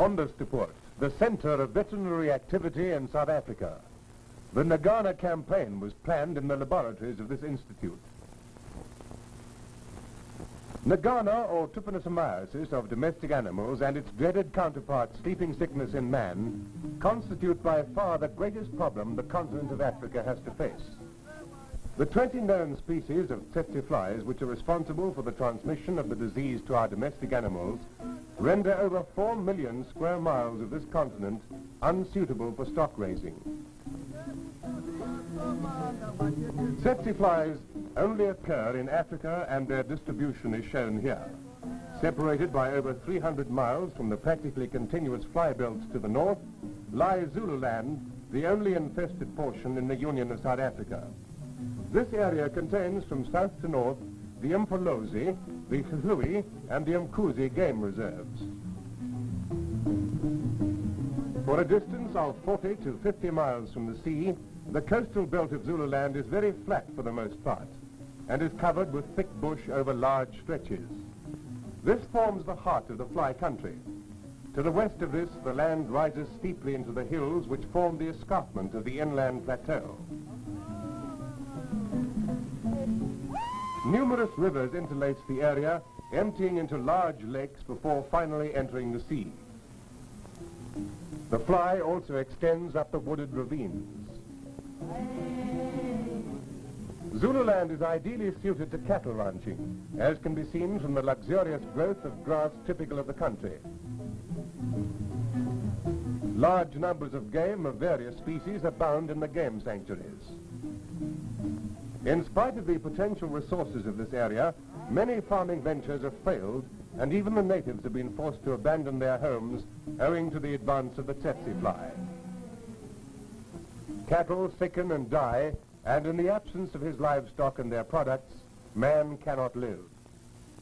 Onderstepoort, the centre of veterinary activity in South Africa. The Nagana campaign was planned in the laboratories of this institute. Nagana, or trypanosomiasis of domestic animals, and its dreaded counterpart, sleeping sickness in man, constitute by far the greatest problem the continent of Africa has to face. The 20 known species of tsetse flies which are responsible for the transmission of the disease to our domestic animals render over 4 million square miles of this continent unsuitable for stock raising. Tsetse flies only occur in Africa, and their distribution is shown here. Separated by over 300 miles from the practically continuous fly belts to the north, lies Zululand, the only infested portion in the Union of South Africa. This area contains from south to north the Mfolozi, the Hlui, and the Mkuzi game reserves. For a distance of 40 to 50 miles from the sea, the coastal belt of Zululand is very flat for the most part, and is covered with thick bush over large stretches. This forms the heart of the fly country. To the west of this, the land rises steeply into the hills which form the escarpment of the inland plateau. Numerous rivers interlace the area, emptying into large lakes before finally entering the sea. The fly also extends up the wooded ravines. Zululand is ideally suited to cattle ranching, as can be seen from the luxurious growth of grass typical of the country. Large numbers of game of various species abound in the game sanctuaries. In spite of the potential resources of this area, many farming ventures have failed, and even the natives have been forced to abandon their homes owing to the advance of the tsetse fly. Cattle sicken and die, and in the absence of his livestock and their products, man cannot live.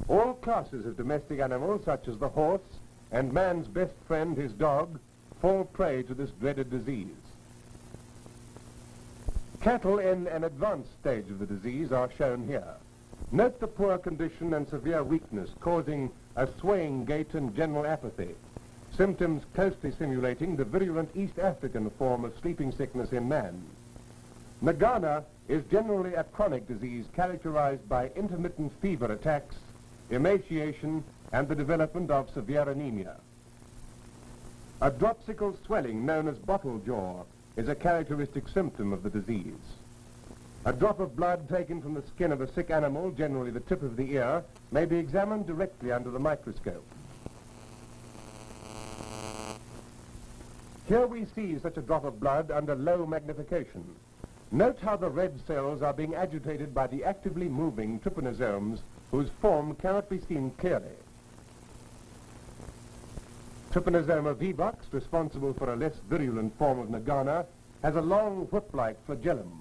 All classes of domestic animals, such as the horse and man's best friend, his dog, fall prey to this dreaded disease. Cattle in an advanced stage of the disease are shown here. Note the poor condition and severe weakness causing a swaying gait and general apathy, symptoms closely simulating the virulent East African form of sleeping sickness in man. Nagana is generally a chronic disease characterized by intermittent fever attacks, emaciation, and the development of severe anemia. A dropsical swelling known as bottle jaw is a characteristic symptom of the disease. A drop of blood taken from the skin of a sick animal, generally the tip of the ear, may be examined directly under the microscope. Here we see such a drop of blood under low magnification. Note how the red cells are being agitated by the actively moving trypanosomes whose form cannot be seen clearly. Trypanosoma vivax, responsible for a less virulent form of Nagana, has a long whip-like flagellum.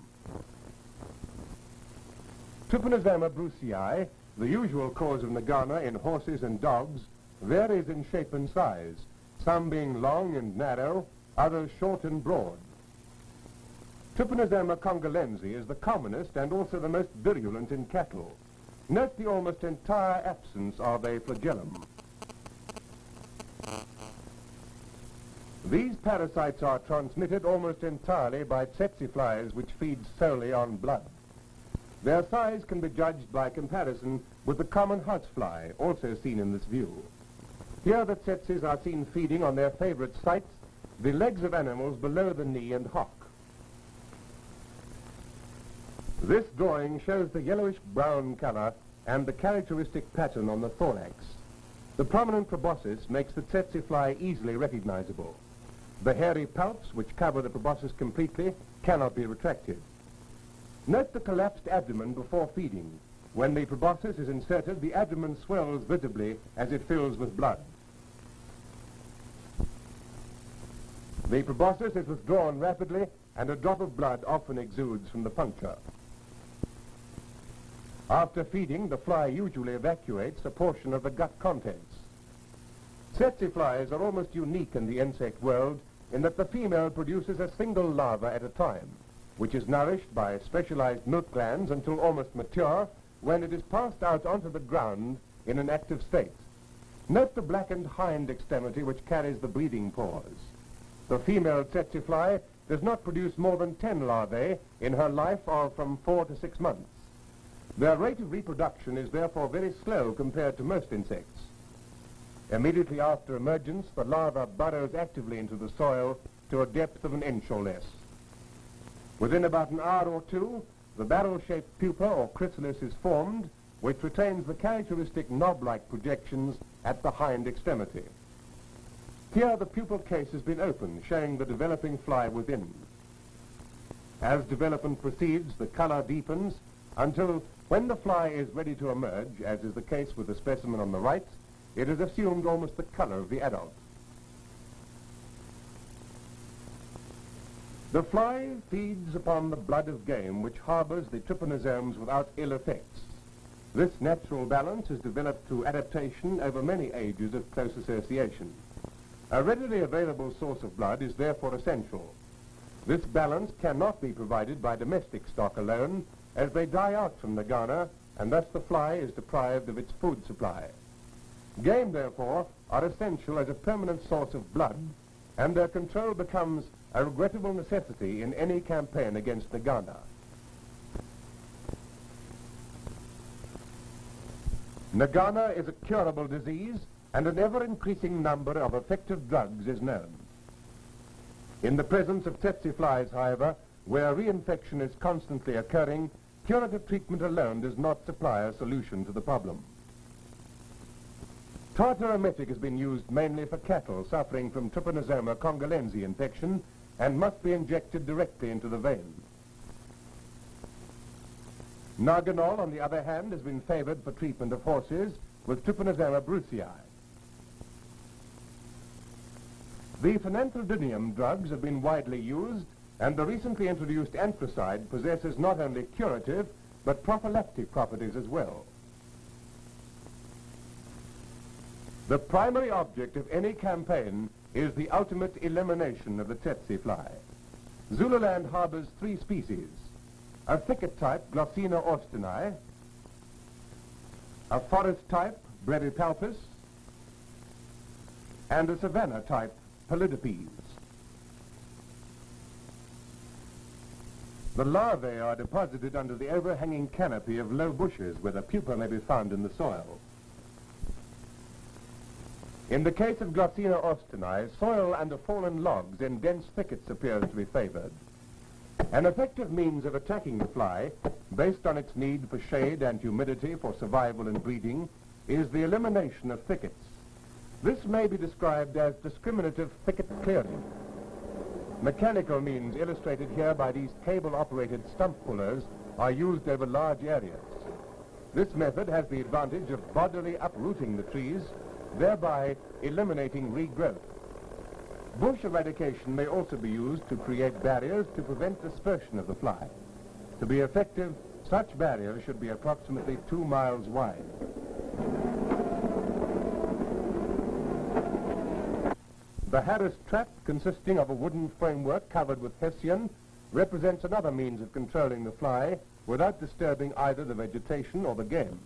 Trypanosoma brucei, the usual cause of Nagana in horses and dogs, varies in shape and size, some being long and narrow, others short and broad. Trypanosoma congolense is the commonest and also the most virulent in cattle. Note the almost entire absence of a flagellum. These parasites are transmitted almost entirely by tsetse flies, which feed solely on blood. Their size can be judged by comparison with the common housefly, also seen in this view. Here the tsetses are seen feeding on their favorite sites, the legs of animals below the knee and hock. This drawing shows the yellowish-brown color and the characteristic pattern on the thorax. The prominent proboscis makes the tsetse fly easily recognizable. The hairy palps, which cover the proboscis completely, cannot be retracted. Note the collapsed abdomen before feeding. When the proboscis is inserted, the abdomen swells visibly as it fills with blood. The proboscis is withdrawn rapidly, and a drop of blood often exudes from the puncture. After feeding, the fly usually evacuates a portion of the gut contents. Tsetse flies are almost unique in the insect world in that the female produces a single larva at a time, which is nourished by specialized milk glands until almost mature, when it is passed out onto the ground in an active state. Note the blackened hind extremity which carries the breeding pores. The female tsetse fly does not produce more than 10 larvae in her life of from 4 to 6 months. Their rate of reproduction is therefore very slow compared to most insects. Immediately after emergence, the larva burrows actively into the soil to a depth of an inch or less. Within about an hour or two, the barrel-shaped pupa or chrysalis is formed, which retains the characteristic knob-like projections at the hind extremity. Here the pupal case has been opened, showing the developing fly within. As development proceeds, the color deepens until when the fly is ready to emerge, as is the case with the specimen on the right, it has assumed almost the color of the adult. The fly feeds upon the blood of game which harbors the trypanosomes without ill effects. This natural balance is developed through adaptation over many ages of close association. A readily available source of blood is therefore essential. This balance cannot be provided by domestic stock alone, as they die out from the garner, and thus the fly is deprived of its food supply. Game, therefore, are essential as a permanent source of blood, and their control becomes a regrettable necessity in any campaign against the garner. Nagana is a curable disease, and an ever-increasing number of effective drugs is known. In the presence of tsetse flies, however, where reinfection is constantly occurring, curative treatment alone does not supply a solution to the problem. Tartar emetic has been used mainly for cattle suffering from Trypanosoma congolense infection and must be injected directly into the vein. Narganol, on the other hand, has been favored for treatment of horses with Trypanosoma brucei. The phenanthroldinium drugs have been widely used, and the recently introduced anthracite possesses not only curative but prophylactic properties as well. The primary object of any campaign is the ultimate elimination of the tsetse fly. Zululand harbors 3 species: a thicket type, Glossina austini, a forest type, Brevipalpus, and a savanna type, Palidipes. The larvae are deposited under the overhanging canopy of low bushes where the pupa may be found in the soil. In the case of Glossina austini, soil under fallen logs in dense thickets appears to be favored. An effective means of attacking the fly, based on its need for shade and humidity for survival and breeding, is the elimination of thickets. This may be described as discriminative thicket clearing. Mechanical means illustrated here by these cable-operated stump pullers are used over large areas. This method has the advantage of bodily uprooting the trees, thereby eliminating regrowth. Bush eradication may also be used to create barriers to prevent dispersion of the fly. To be effective, such barriers should be approximately 2 miles wide. The Harris trap, consisting of a wooden framework covered with hessian, represents another means of controlling the fly without disturbing either the vegetation or the game.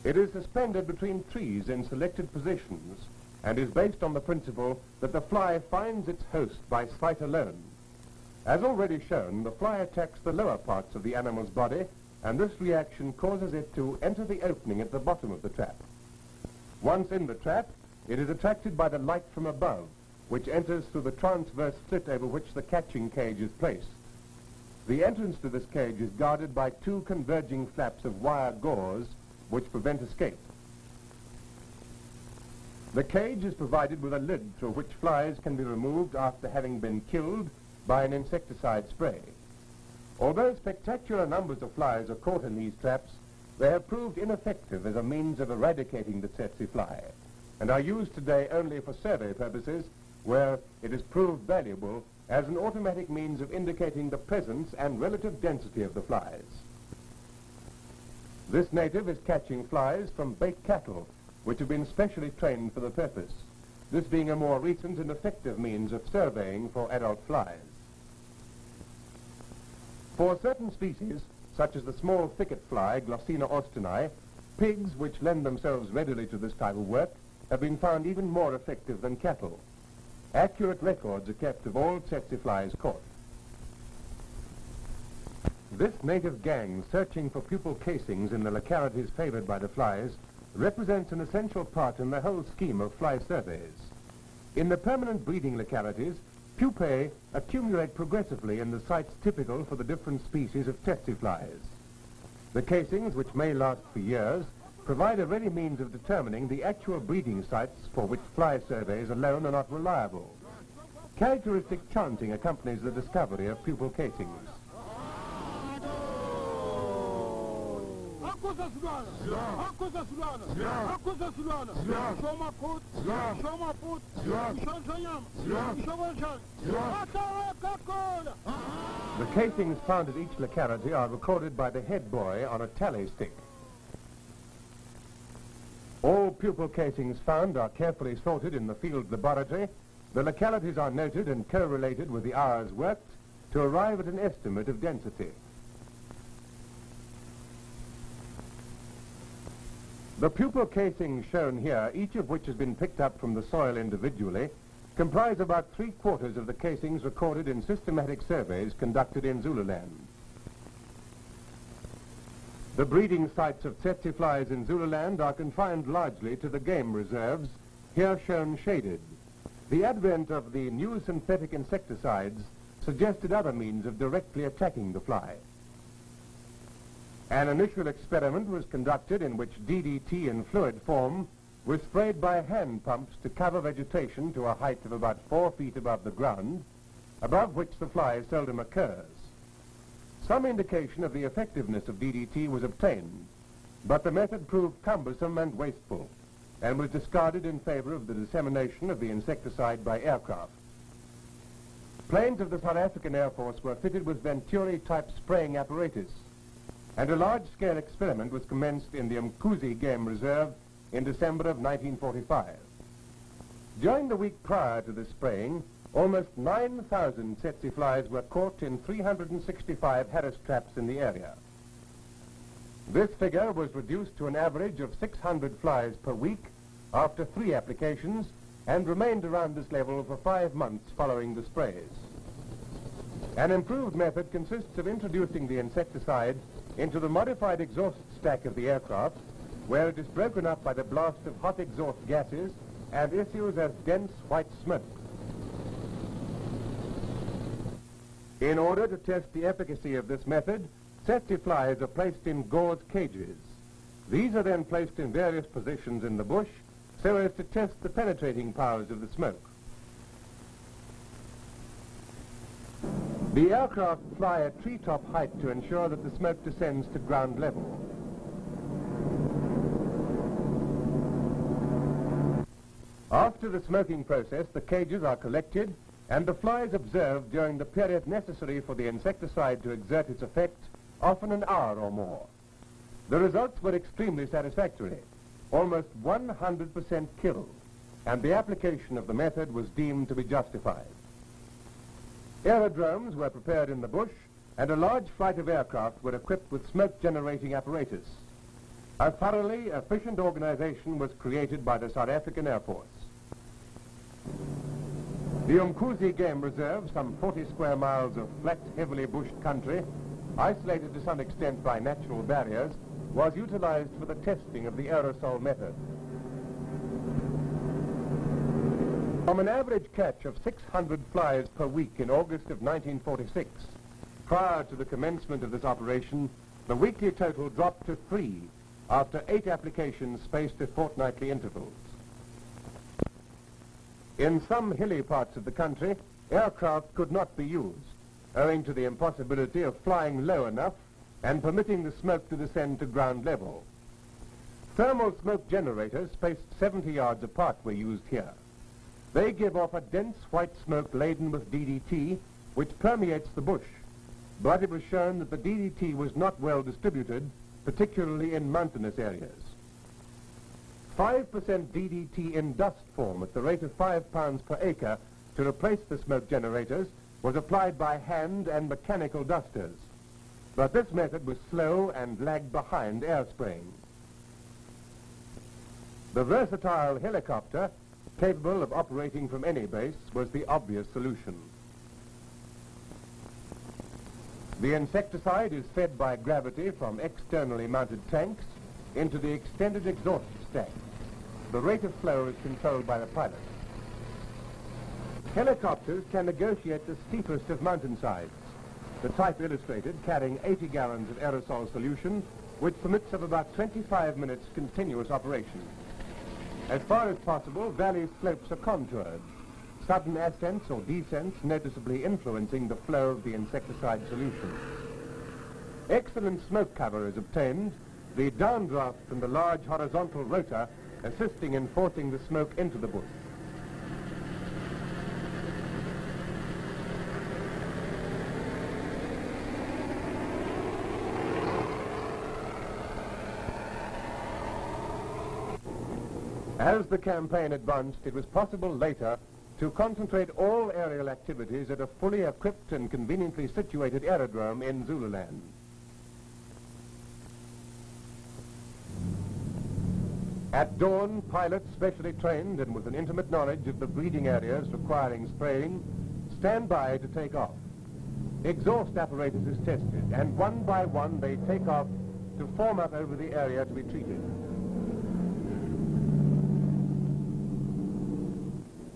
It is suspended between trees in selected positions and is based on the principle that the fly finds its host by sight alone. As already shown, the fly attacks the lower parts of the animal's body, and this reaction causes it to enter the opening at the bottom of the trap. Once in the trap, it is attracted by the light from above, which enters through the transverse slit over which the catching cage is placed. The entrance to this cage is guarded by 2 converging flaps of wire gauze, which prevent escape. The cage is provided with a lid through which flies can be removed after having been killed by an insecticide spray. Although spectacular numbers of flies are caught in these traps, they have proved ineffective as a means of eradicating the tsetse fly, and are used today only for survey purposes, where it is proved valuable as an automatic means of indicating the presence and relative density of the flies. This native is catching flies from bait cattle, which have been specially trained for the purpose, this being a more recent and effective means of surveying for adult flies. For certain species, such as the small thicket fly, Glossina austini, Pigs, which lend themselves readily to this type of work, have been found even more effective than cattle. Accurate records are kept of all tsetse flies caught. This native gang, searching for pupal casings in the localities favored by the flies, represents an essential part in the whole scheme of fly surveys. In the permanent breeding localities, pupae accumulate progressively in the sites typical for the different species of tsetse flies. The casings, which may last for years, provide a ready means of determining the actual breeding sites for which fly surveys alone are not reliable. Characteristic chanting accompanies the discovery of pupal casings. The casings found at each locality are recorded by the head boy on a tally stick. All pupal casings found are carefully sorted in the field laboratory. The localities are noted and correlated with the hours worked to arrive at an estimate of density. The pupal casings shown here, each of which has been picked up from the soil individually, comprise about 3/4 of the casings recorded in systematic surveys conducted in Zululand. The breeding sites of tsetse flies in Zululand are confined largely to the game reserves, here shown shaded. The advent of the new synthetic insecticides suggested other means of directly attacking the fly. An initial experiment was conducted in which DDT in fluid form was sprayed by hand pumps to cover vegetation to a height of about 4 feet above the ground, above which the fly seldom occurs. Some indication of the effectiveness of DDT was obtained, but the method proved cumbersome and wasteful, and was discarded in favor of the dissemination of the insecticide by aircraft. Planes of the South African Air Force were fitted with Venturi-type spraying apparatus, and a large-scale experiment was commenced in the Mkuzi Game Reserve in December of 1945. During the week prior to the spraying, almost 9,000 tsetse flies were caught in 365 Harris traps in the area. This figure was reduced to an average of 600 flies per week after 3 applications and remained around this level for 5 months following the sprays. An improved method consists of introducing the insecticide into the modified exhaust stack of the aircraft, where it is broken up by the blast of hot exhaust gases and issues as dense white smoke. In order to test the efficacy of this method, tsetse flies are placed in gauze cages. These are then placed in various positions in the bush so as to test the penetrating powers of the smoke. The aircraft fly at treetop height to ensure that the smoke descends to ground level. After the smoking process, the cages are collected and the flies observed during the period necessary for the insecticide to exert its effect, often an hour or more. The results were extremely satisfactory, almost 100% kill, and the application of the method was deemed to be justified. Aerodromes were prepared in the bush, and a large flight of aircraft were equipped with smoke-generating apparatus. A thoroughly efficient organization was created by the South African Air Force. The Mkuzi Game Reserve, some 40 square miles of flat, heavily bushed country, isolated to some extent by natural barriers, was utilized for the testing of the aerosol method. From an average catch of 600 flies per week in August of 1946, prior to the commencement of this operation, the weekly total dropped to 3 after 8 applications spaced at fortnightly intervals. In some hilly parts of the country, aircraft could not be used, owing to the impossibility of flying low enough and permitting the smoke to descend to ground level. Thermal smoke generators spaced 70 yards apart were used here. They give off a dense white smoke laden with DDT, which permeates the bush, but it was shown that the DDT was not well distributed, particularly in mountainous areas. 5% DDT in dust form at the rate of 5 pounds per acre to replace the smoke generators was applied by hand and mechanical dusters. But this method was slow and lagged behind air spraying. The versatile helicopter, capable of operating from any base, was the obvious solution. The insecticide is fed by gravity from externally mounted tanks into the extended exhaust stack. The rate of flow is controlled by the pilot. Helicopters can negotiate the steepest of mountainsides, the type illustrated carrying 80 gallons of aerosol solution, which permits of about 25 minutes continuous operation. As far as possible, valley slopes are contoured, sudden ascents or descents noticeably influencing the flow of the insecticide solution. Excellent smoke cover is obtained, the downdraft from the large horizontal rotor assisting in forcing the smoke into the bush. As the campaign advanced, it was possible later to concentrate all aerial activities at a fully equipped and conveniently situated aerodrome in Zululand. At dawn, pilots specially trained and with an intimate knowledge of the breeding areas requiring spraying stand by to take off. Exhaust apparatus is tested, and one by one they take off to form up over the area to be treated.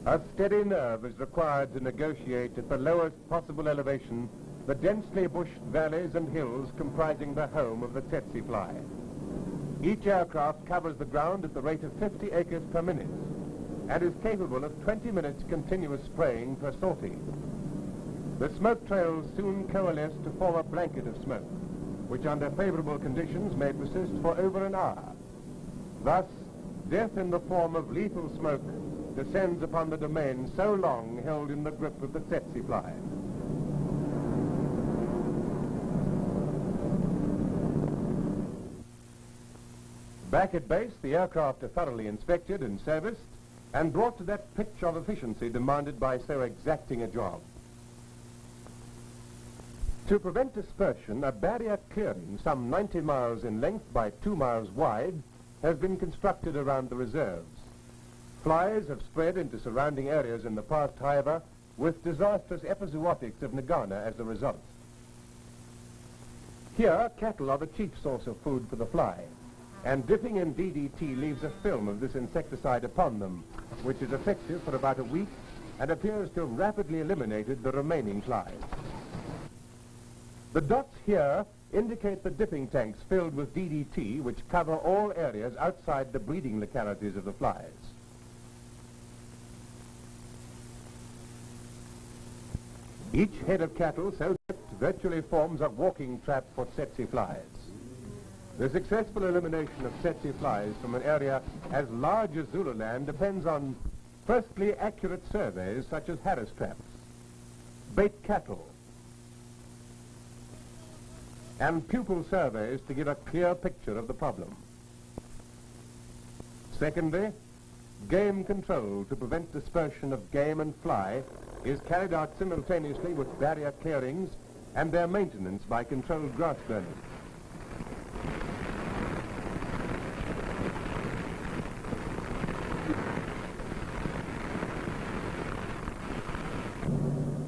A steady nerve is required to negotiate at the lowest possible elevation the densely bushed valleys and hills comprising the home of the tsetse fly. Each aircraft covers the ground at the rate of 50 acres per minute and is capable of 20 minutes continuous spraying per sortie. The smoke trails soon coalesce to form a blanket of smoke, which under favorable conditions may persist for over an hour. Thus, death in the form of lethal smoke descends upon the domain so long held in the grip of the tsetse fly. Back at base, the aircraft are thoroughly inspected and serviced and brought to that pitch of efficiency demanded by so exacting a job. To prevent dispersion, a barrier clearing some 90 miles in length by 2 miles wide has been constructed around the reserves. Flies have spread into surrounding areas in the past, however, with disastrous epizootics of Nagana as a result. Here, cattle are the chief source of food for the fly, and dipping in DDT leaves a film of this insecticide upon them, which is effective for about a week and appears to have rapidly eliminated the remaining flies. The dots here indicate the dipping tanks filled with DDT, which cover all areas outside the breeding localities of the flies. Each head of cattle so dipped virtually forms a walking trap for tsetse flies. The successful elimination of tsetse flies from an area as large as Zululand depends on, firstly, accurate surveys such as Harris traps, bait cattle, and pupil surveys to give a clear picture of the problem. Secondly, game control to prevent dispersion of game and fly is carried out simultaneously with barrier clearings and their maintenance by controlled grass burning.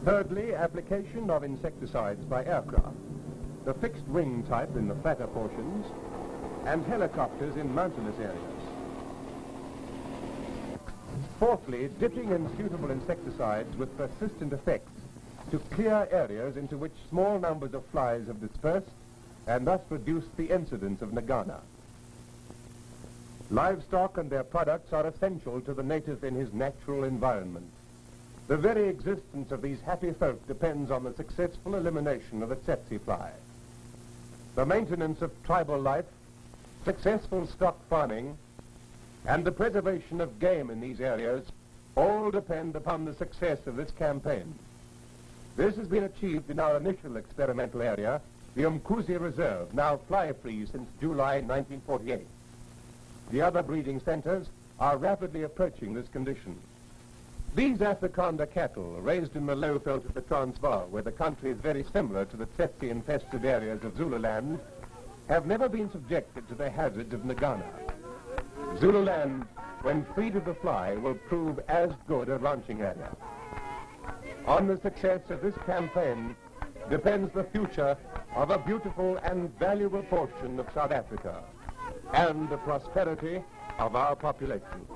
Thirdly, application of insecticides by aircraft, the fixed wing type in the flatter portions, and helicopters in mountainous areas. Fourthly, dipping in suitable insecticides with persistent effects to clear areas into which small numbers of flies have dispersed and thus reduced the incidence of Nagana. Livestock and their products are essential to the native in his natural environment. The very existence of these happy folk depends on the successful elimination of the tsetse fly. The maintenance of tribal life, successful stock farming, and the preservation of game in these areas all depend upon the success of this campaign. This has been achieved in our initial experimental area, the Umkuzi Reserve, now fly-free since July 1948. The other breeding centers are rapidly approaching this condition. These Africana cattle, raised in the low veld of the Transvaal, where the country is very similar to the tsetse-infested areas of Zululand, have never been subjected to the hazards of Nagana. Zululand, when free to the fly, will prove as good a launching area. On the success of this campaign depends the future of a beautiful and valuable portion of South Africa and the prosperity of our population.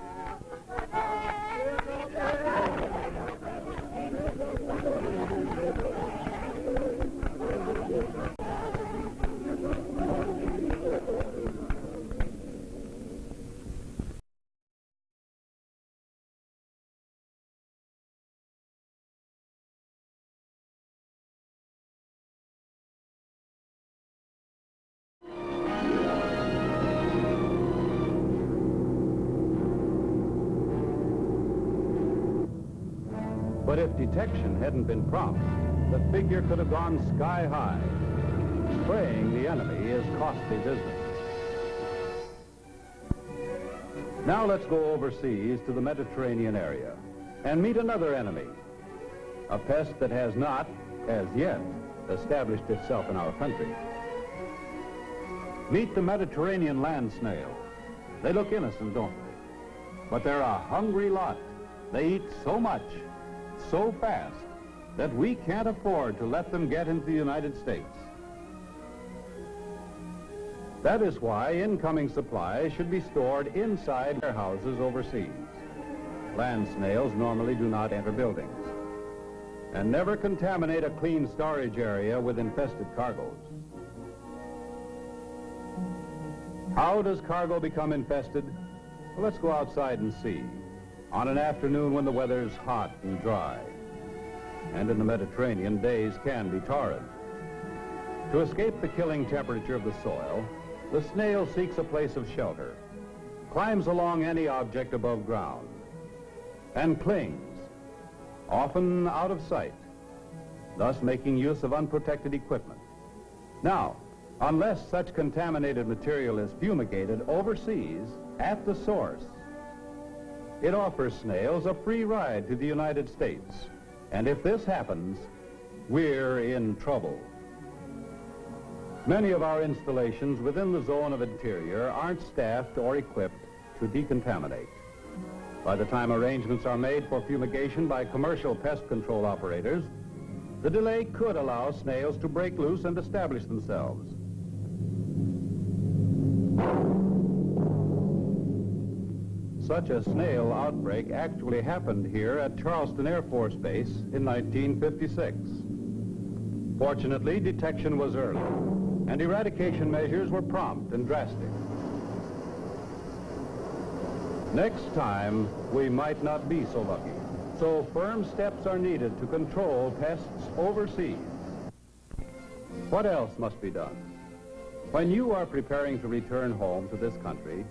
But if detection hadn't been prompt, the figure could have gone sky high. Spraying the enemy is costly business. Now let's go overseas to the Mediterranean area and meet another enemy, a pest that has not, as yet, established itself in our country. Meet the Mediterranean land snail. They look innocent, don't they? But they're a hungry lot. They eat so much, so fast, that we can't afford to let them get into the United States. That is why incoming supplies should be stored inside warehouses overseas. Land snails normally do not enter buildings. And never contaminate a clean storage area with infested cargoes. How does cargo become infested? Well, let's go outside and see. On an afternoon when the weather's hot and dry. And in the Mediterranean, days can be torrid. To escape the killing temperature of the soil, the snail seeks a place of shelter, climbs along any object above ground, and clings, often out of sight, thus making use of unprotected equipment. Now, unless such contaminated material is fumigated overseas at the source, it offers snails a free ride to the United States. And if this happens, we're in trouble. Many of our installations within the zone of interior aren't staffed or equipped to decontaminate. By the time arrangements are made for fumigation by commercial pest control operators, the delay could allow snails to break loose and establish themselves. Such a snail outbreak actually happened here at Charleston Air Force Base in 1956. Fortunately, detection was early, and eradication measures were prompt and drastic. Next time, we might not be so lucky, so firm steps are needed to control pests overseas. What else must be done? When you are preparing to return home to this country,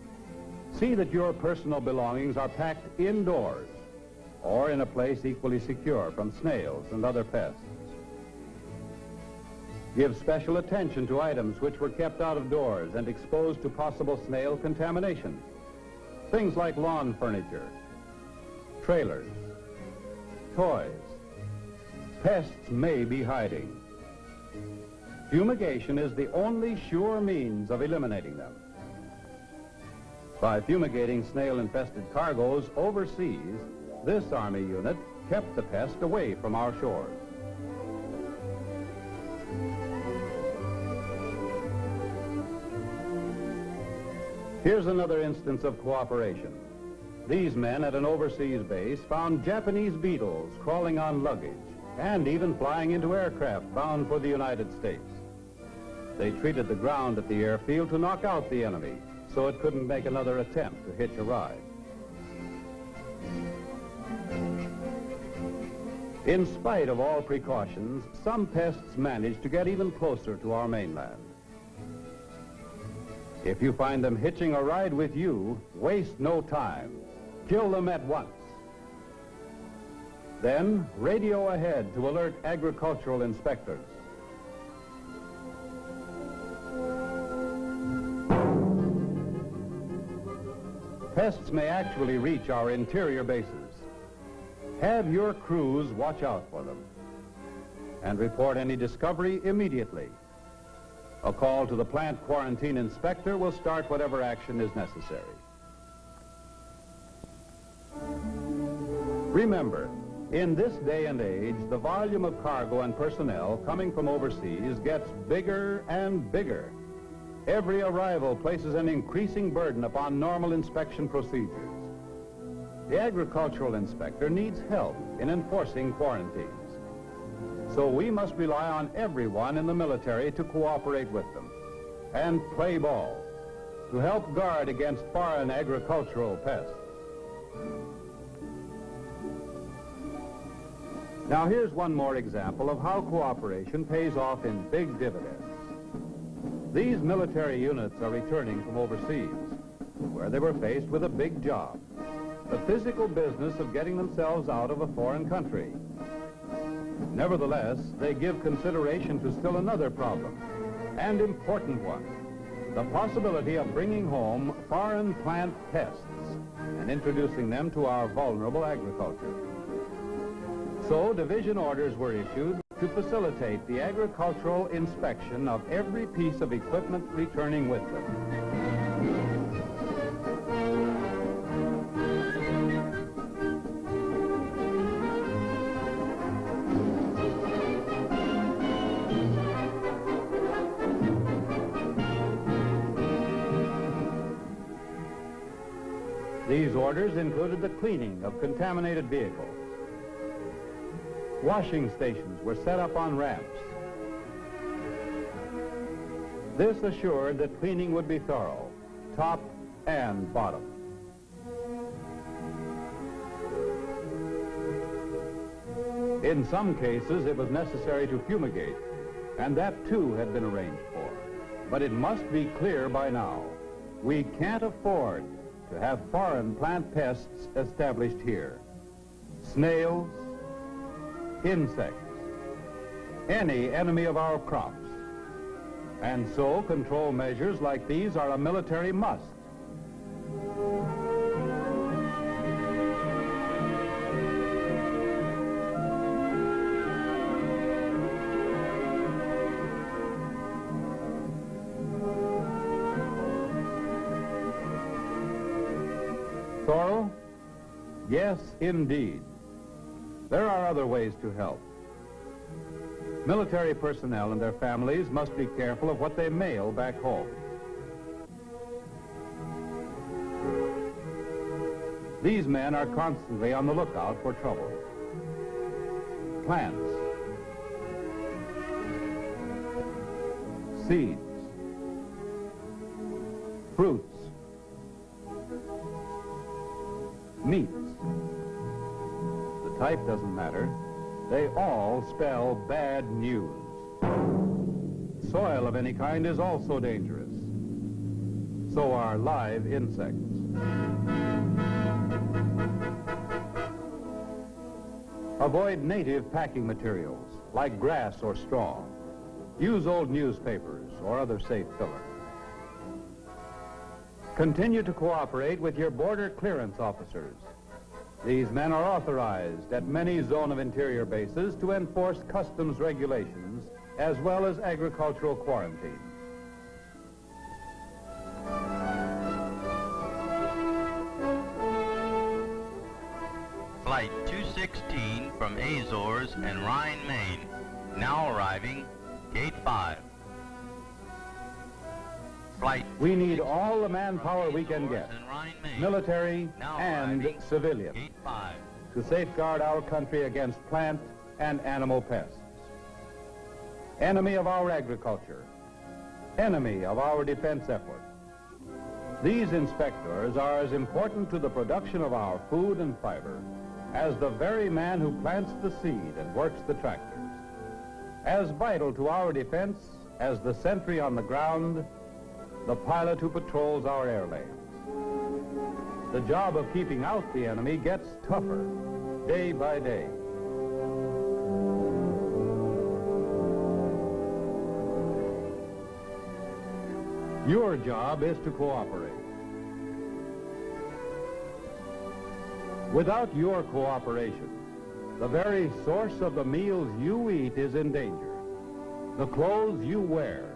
see that your personal belongings are packed indoors or in a place equally secure from snails and other pests. Give special attention to items which were kept out of doors and exposed to possible snail contamination. Things like lawn furniture, trailers, toys. Pests may be hiding. Fumigation is the only sure means of eliminating them. By fumigating snail-infested cargoes overseas, this Army unit kept the pest away from our shores. Here's another instance of cooperation. These men at an overseas base found Japanese beetles crawling on luggage and even flying into aircraft bound for the United States. They treated the ground at the airfield to knock out the enemy, so it couldn't make another attempt to hitch a ride. In spite of all precautions, some pests manage to get even closer to our mainland. If you find them hitching a ride with you, waste no time. Kill them at once. Then radio ahead to alert agricultural inspectors. Pests may actually reach our interior bases. Have your crews watch out for them and report any discovery immediately. A call to the plant quarantine inspector will start whatever action is necessary. Remember, in this day and age, the volume of cargo and personnel coming from overseas gets bigger and bigger. Every arrival places an increasing burden upon normal inspection procedures. The agricultural inspector needs help in enforcing quarantines. So we must rely on everyone in the military to cooperate with them and play ball to help guard against foreign agricultural pests. Now here's one more example of how cooperation pays off in big dividends. These military units are returning from overseas, where they were faced with a big job, the physical business of getting themselves out of a foreign country. Nevertheless, they give consideration to still another problem, and important one, the possibility of bringing home foreign plant pests and introducing them to our vulnerable agriculture. So division orders were issued to facilitate the agricultural inspection of every piece of equipment returning with them. These orders included the cleaning of contaminated vehicles. Washing stations were set up on ramps. This assured that cleaning would be thorough, top and bottom. In some cases, it was necessary to fumigate, and that too had been arranged for. But it must be clear by now, we can't afford to have foreign plant pests established here. Snails, insects, any enemy of our crops. And so control measures like these are a military must. Thorough? Yes, indeed. There are other ways to help. Military personnel and their families must be careful of what they mail back home. These men are constantly on the lookout for trouble. Plants, seeds, fruits, meats. The type doesn't matter. They all spell bad news. Soil of any kind is also dangerous. So are live insects. Avoid native packing materials like grass or straw. Use old newspapers or other safe filler. Continue to cooperate with your border clearance officers. These men are authorized at many zone of interior bases to enforce customs regulations as well as agricultural quarantine. Flight 216 from Azores and Rhine, Maine, now arriving, Gate 5. Flight We need all the manpower we can get, military and civilian, to safeguard our country against plant and animal pests. Enemy of our agriculture, enemy of our defense effort. These inspectors are as important to the production of our food and fiber as the very man who plants the seed and works the tractors. As vital to our defense as the sentry on the ground, the pilot who patrols our air lanes. The job of keeping out the enemy gets tougher day by day. Your job is to cooperate. Without your cooperation, the very source of the meals you eat is in danger. The clothes you wear,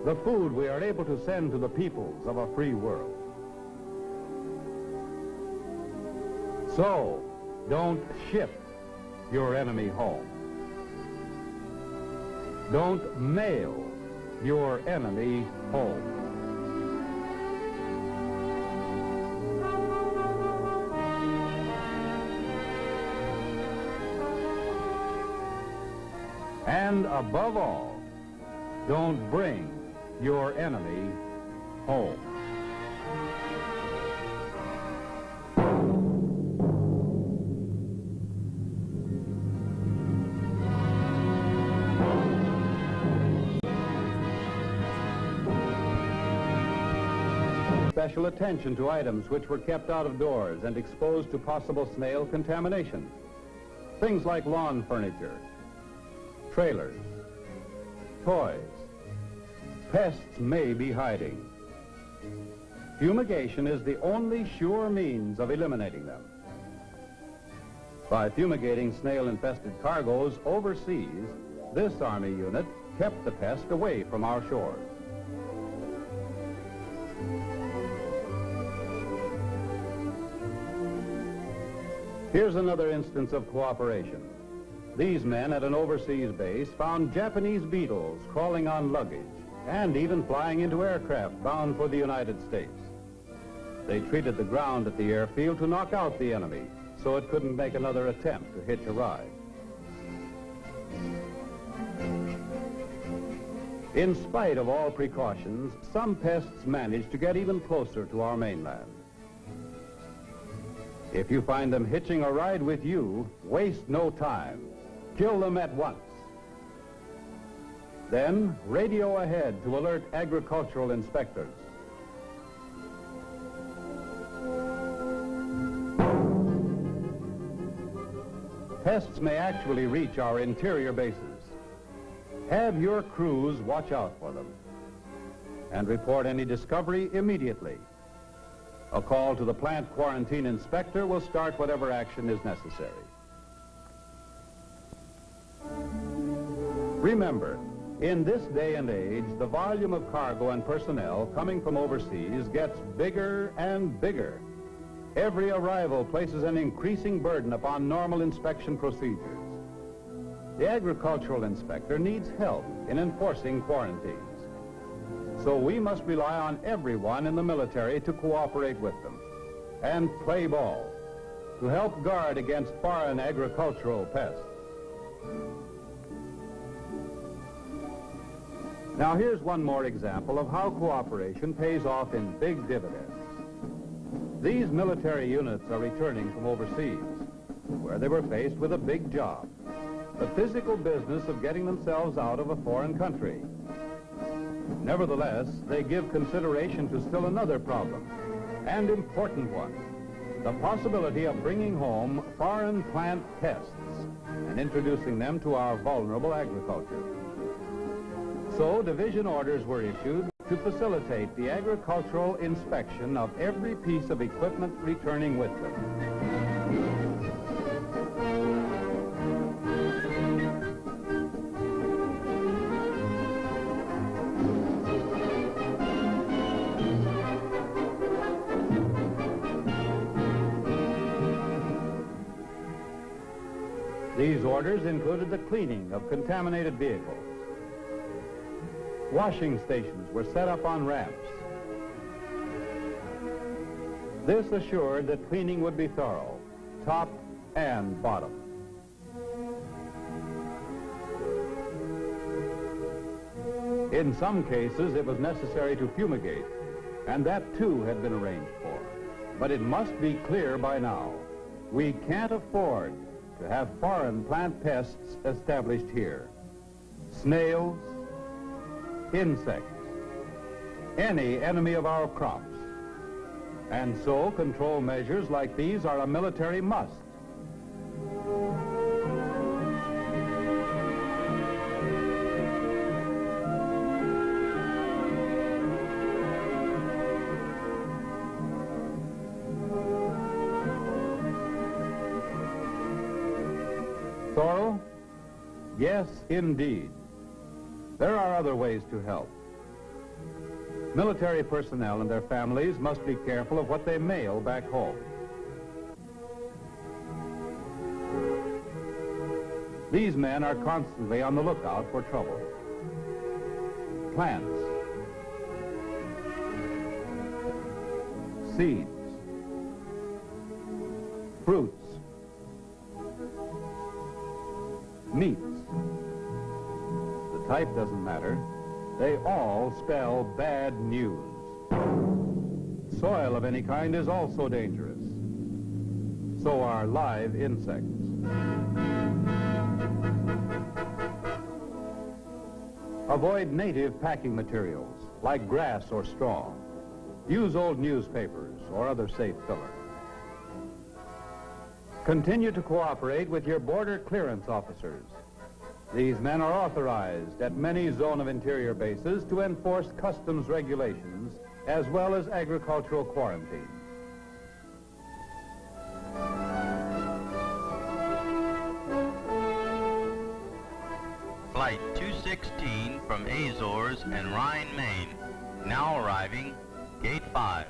the food we are able to send to the peoples of a free world. So, Don't ship your enemy home. Don't mail your enemy home. And above all, don't bring your enemy home. Special attention to items which were kept out of doors and exposed to possible snail contamination. Things like lawn furniture, trailers, toys. Pests may be hiding. Fumigation is the only sure means of eliminating them. By fumigating snail-infested cargoes overseas, this Army unit kept the pest away from our shores. Here's another instance of cooperation. These men at an overseas base found Japanese beetles crawling on luggage and even flying into aircraft bound for the United States. They treated the ground at the airfield to knock out the enemy so it couldn't make another attempt to hitch a ride. In spite of all precautions, some pests managed to get even closer to our mainland. If you find them hitching a ride with you, waste no time. Kill them at once. Then radio ahead to alert agricultural inspectors. Pests may actually reach our interior bases. Have your crews watch out for them and report any discovery immediately. A call to the plant quarantine inspector will start whatever action is necessary. Remember, in this day and age, the volume of cargo and personnel coming from overseas gets bigger and bigger. Every arrival places an increasing burden upon normal inspection procedures. The agricultural inspector needs help in enforcing quarantines. So we must rely on everyone in the military to cooperate with them and play ball to help guard against foreign agricultural pests. Now here's one more example of how cooperation pays off in big dividends. These military units are returning from overseas, where they were faced with a big job, the physical business of getting themselves out of a foreign country. Nevertheless, they give consideration to still another problem, and important one, the possibility of bringing home foreign plant pests and introducing them to our vulnerable agriculture. So division orders were issued to facilitate the agricultural inspection of every piece of equipment returning with them. These orders included the cleaning of contaminated vehicles. Washing stations were set up on ramps. This assured that cleaning would be thorough, top and bottom. In some cases, it was necessary to fumigate, and that too had been arranged for. But it must be clear by now, we can't afford to have foreign plant pests established here. Snails, insects, any enemy of our crops. And so control measures like these are a military must. Thorough? Yes, indeed. There are other ways to help. Military personnel and their families must be careful of what they mail back home. These men are constantly on the lookout for trouble. Plants, seeds, fruits, meats. The type doesn't matter. They all spell bad news. Soil of any kind is also dangerous. So are live insects. Avoid native packing materials like grass or straw. Use old newspapers or other safe filler. Continue to cooperate with your border clearance officers. These men are authorized at many Zone of Interior bases to enforce customs regulations as well as agricultural quarantines. Flight 216 from Azores and Rhine, Maine, now arriving, Gate 5.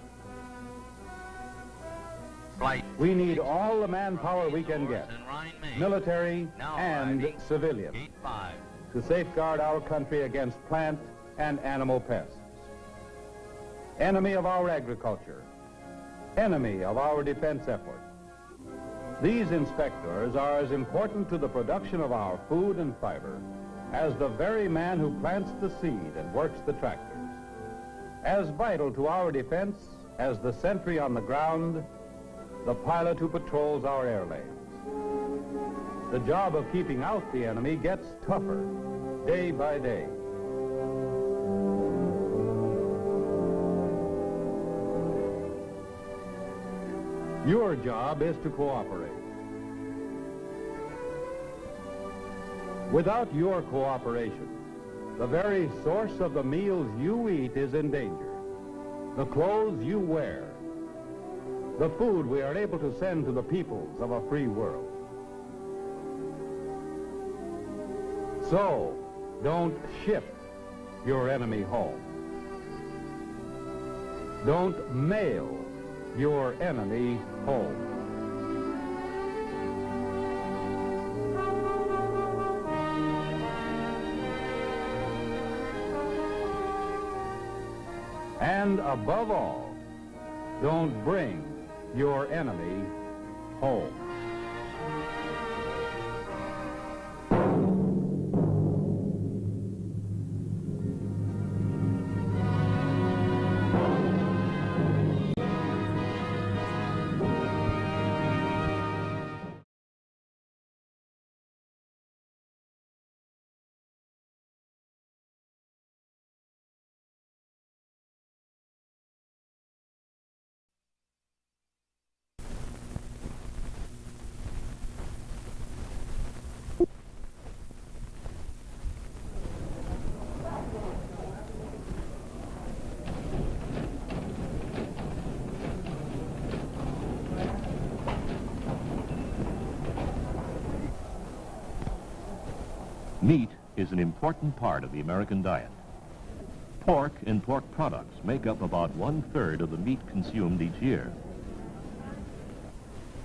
Flight We need all the manpower we can get, and Rhine, Maine, military now and arriving, civilian, Gate 5. to safeguard our country against plant and animal pests. Enemy of our agriculture, enemy of our defense effort. These inspectors are as important to the production of our food and fiber as the very man who plants the seed and works the tractors. As vital to our defense as the sentry on the ground, the pilot who patrols our air lanes. The job of keeping out the enemy gets tougher day by day. Your job is to cooperate. Without your cooperation, the very source of the meals you eat is in danger. The clothes you wear, the food we are able to send to the peoples of a free world. So, don't ship your enemy home. Don't mail your enemy home. And above all, don't bring your enemy home. Meat is an important part of the American diet. Pork and pork products make up about 1/3 of the meat consumed each year.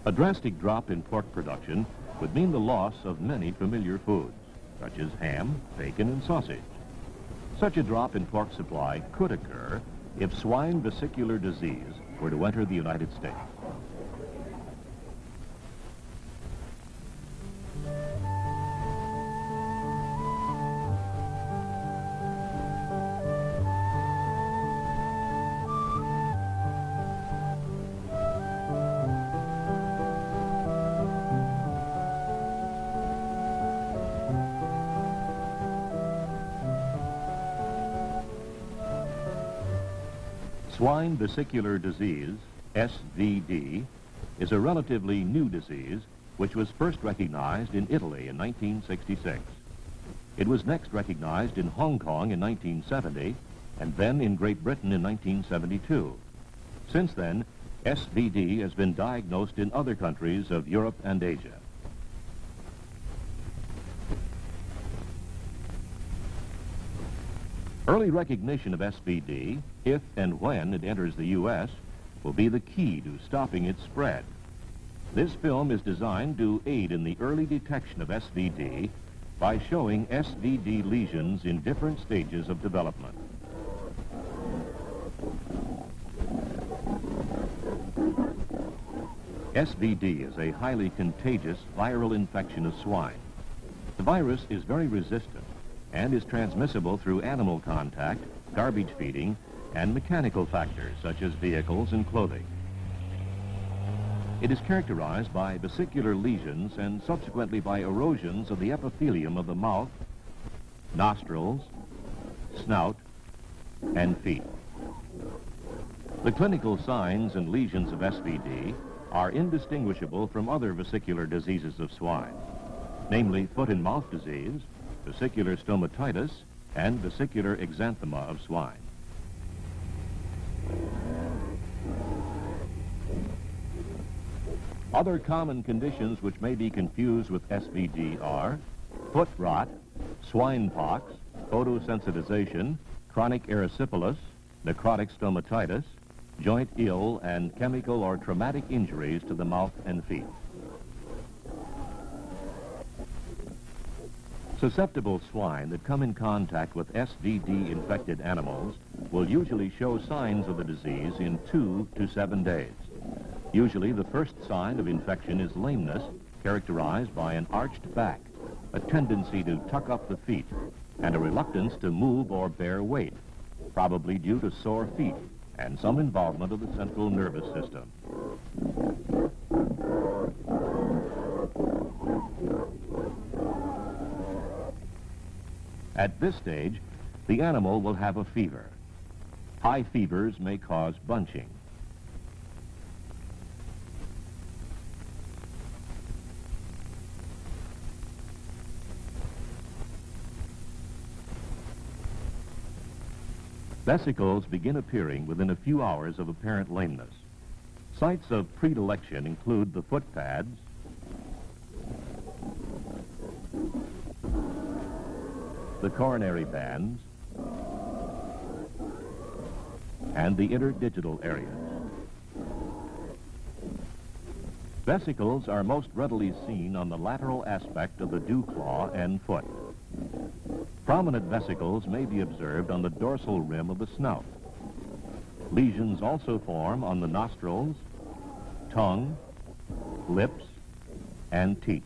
A drastic drop in pork production would mean the loss of many familiar foods, such as ham, bacon, and sausage. Such a drop in pork supply could occur if swine vesicular disease were to enter the United States. Swine vesicular disease, SVD, is a relatively new disease which was first recognized in Italy in 1966. It was next recognized in Hong Kong in 1970 and then in Great Britain in 1972. Since then, SVD has been diagnosed in other countries of Europe and Asia. Early recognition of SVD, if and when it enters the U.S., will be the key to stopping its spread. This film is designed to aid in the early detection of SVD by showing SVD lesions in different stages of development. SVD is a highly contagious viral infection of swine. The virus is very resistant and is transmissible through animal contact, garbage feeding, and mechanical factors such as vehicles and clothing. It is characterized by vesicular lesions and subsequently by erosions of the epithelium of the mouth, nostrils, snout, and feet. The clinical signs and lesions of SVD are indistinguishable from other vesicular diseases of swine, namely foot and mouth disease, vesicular stomatitis, and vesicular exanthema of swine. Other common conditions which may be confused with SVD are foot rot, swine pox, photosensitization, chronic erysipelas, necrotic stomatitis, joint ill, and chemical or traumatic injuries to the mouth and feet. Susceptible swine that come in contact with SVD-infected animals will usually show signs of the disease in 2 to 7 days. Usually, the first sign of infection is lameness, characterized by an arched back, a tendency to tuck up the feet, and a reluctance to move or bear weight, probably due to sore feet and some involvement of the central nervous system. At this stage, the animal will have a fever. High fevers may cause bunching. Vesicles begin appearing within a few hours of apparent lameness. Sites of predilection include the foot pads, the coronary bands, and the interdigital areas. Vesicles are most readily seen on the lateral aspect of the dew claw and foot. Prominent vesicles may be observed on the dorsal rim of the snout. Lesions also form on the nostrils, tongue, lips, and teeth.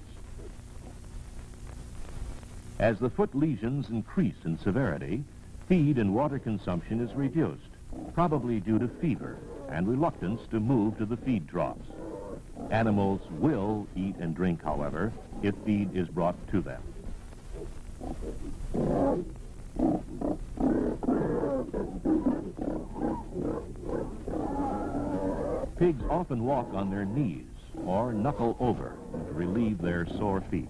As the foot lesions increase in severity, feed and water consumption is reduced, probably due to fever and reluctance to move to the feed troughs. Animals will eat and drink, however, if feed is brought to them. Pigs often walk on their knees or knuckle over to relieve their sore feet.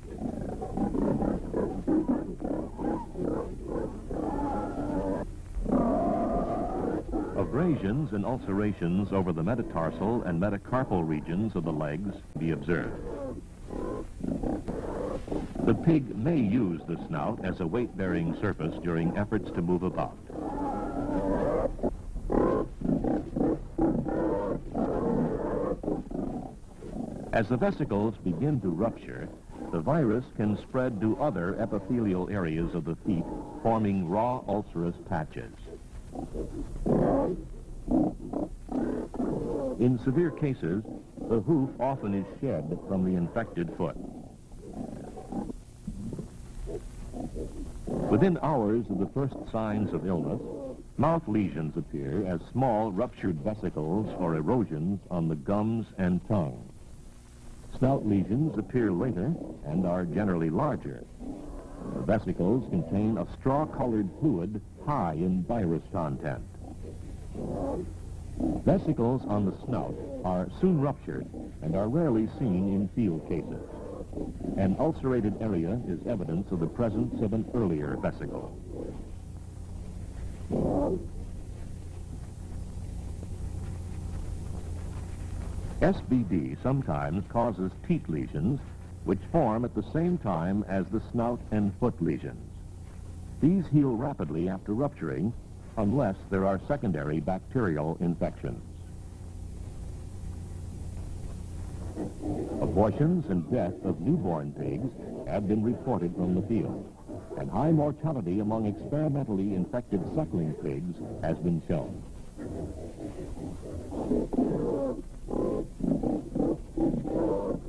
Abrasions and ulcerations over the metatarsal and metacarpal regions of the legs be observed. The pig may use the snout as a weight-bearing surface during efforts to move about. As the vesicles begin to rupture, the virus can spread to other epithelial areas of the feet, forming raw ulcerous patches. In severe cases, the hoof often is shed from the infected foot. Within hours of the first signs of illness, mouth lesions appear as small ruptured vesicles or erosions on the gums and tongue. Snout lesions appear later and are generally larger. The vesicles contain a straw-colored fluid high in virus content. Vesicles on the snout are soon ruptured and are rarely seen in field cases. An ulcerated area is evidence of the presence of an earlier vesicle. SVD sometimes causes teeth lesions, which form at the same time as the snout and foot lesions. These heal rapidly after rupturing, unless there are secondary bacterial infections. Abortions and death of newborn pigs have been reported from the field, and high mortality among experimentally infected suckling pigs has been shown.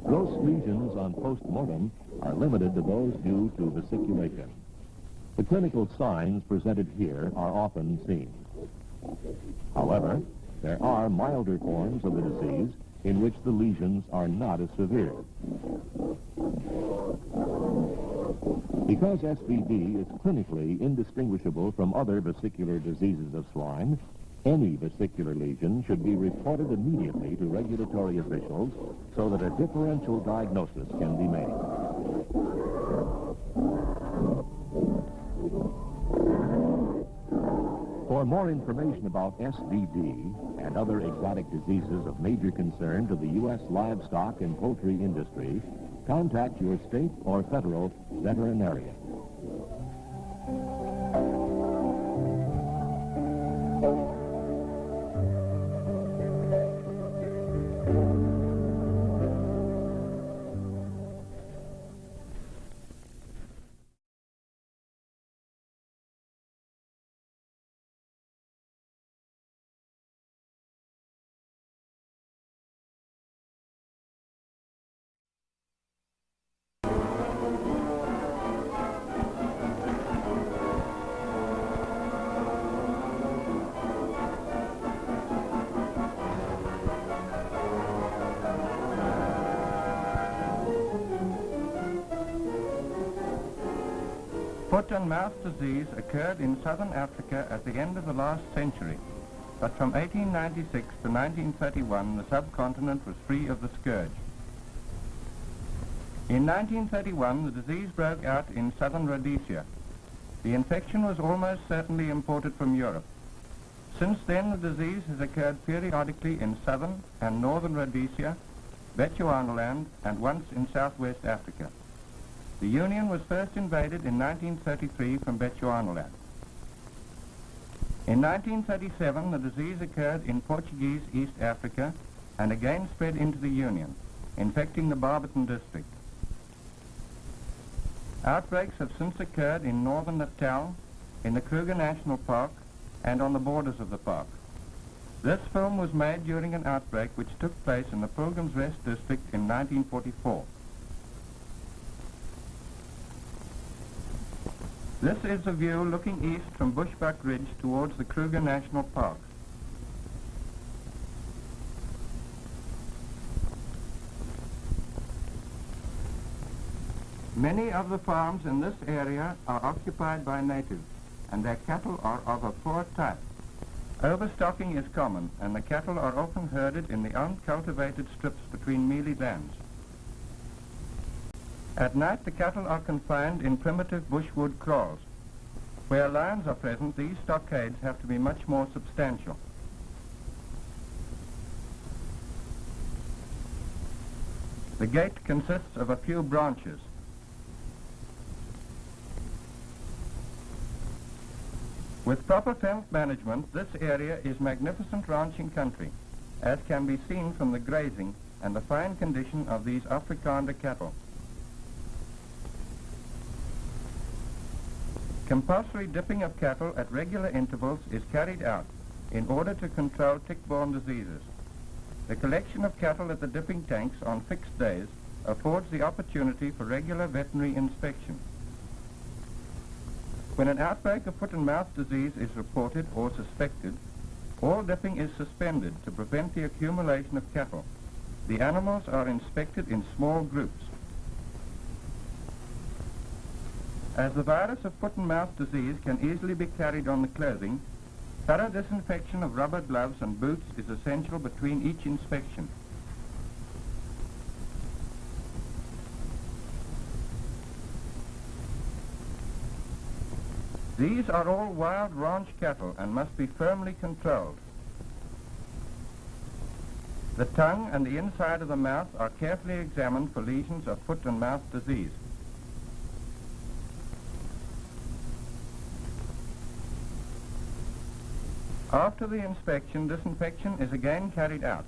Gross lesions on post-mortem are limited to those due to vesiculation. The clinical signs presented here are often seen. However, there are milder forms of the disease in which the lesions are not as severe. Because SVD is clinically indistinguishable from other vesicular diseases of swine, any vesicular lesion should be reported immediately to regulatory officials so that a differential diagnosis can be made. For more information about SVD and other exotic diseases of major concern to the U.S. livestock and poultry industry, contact your state or federal veterinarian. Foot and mouth disease occurred in southern Africa at the end of the last century, but from 1896 to 1931 the subcontinent was free of the scourge. In 1931 the disease broke out in southern Rhodesia. The infection was almost certainly imported from Europe. Since then the disease has occurred periodically in southern and northern Rhodesia, Bechuanaland, and once in southwest Africa. The Union was first invaded in 1933 from Bechuanaland. In 1937, the disease occurred in Portuguese East Africa and again spread into the Union, infecting the Barberton district. Outbreaks have since occurred in northern Natal, in the Kruger National Park, and on the borders of the park. This film was made during an outbreak which took place in the Pilgrim's Rest district in 1944. This is a view looking east from Bushbuck Ridge towards the Kruger National Park. Many of the farms in this area are occupied by natives, and their cattle are of a poor type. Overstocking is common, and the cattle are often herded in the uncultivated strips between mealy lands. At night, the cattle are confined in primitive bushwood kraals. Where lions are present, these stockades have to be much more substantial. The gate consists of a few branches. With proper fence management, this area is magnificent ranching country, as can be seen from the grazing and the fine condition of these Afrikaner cattle. Compulsory dipping of cattle at regular intervals is carried out in order to control tick-borne diseases. The collection of cattle at the dipping tanks on fixed days affords the opportunity for regular veterinary inspection. When an outbreak of foot and mouth disease is reported or suspected, all dipping is suspended to prevent the accumulation of cattle. The animals are inspected in small groups. As the virus of foot and mouth disease can easily be carried on the clothing, thorough disinfection of rubber gloves and boots is essential between each inspection. These are all wild ranch cattle and must be firmly controlled. The tongue and the inside of the mouth are carefully examined for lesions of foot and mouth disease. After the inspection, disinfection is again carried out.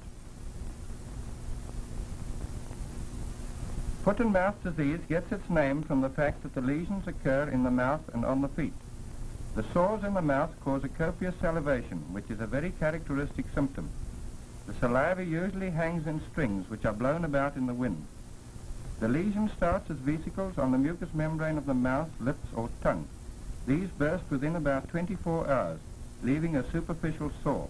foot and mouth disease gets its name from the fact that the lesions occur in the mouth and on the feet. The sores in the mouth cause a copious salivation, which is a very characteristic symptom. The saliva usually hangs in strings which are blown about in the wind. The lesion starts as vesicles on the mucous membrane of the mouth, lips or tongue. These burst within about 24 hours, leaving a superficial sore.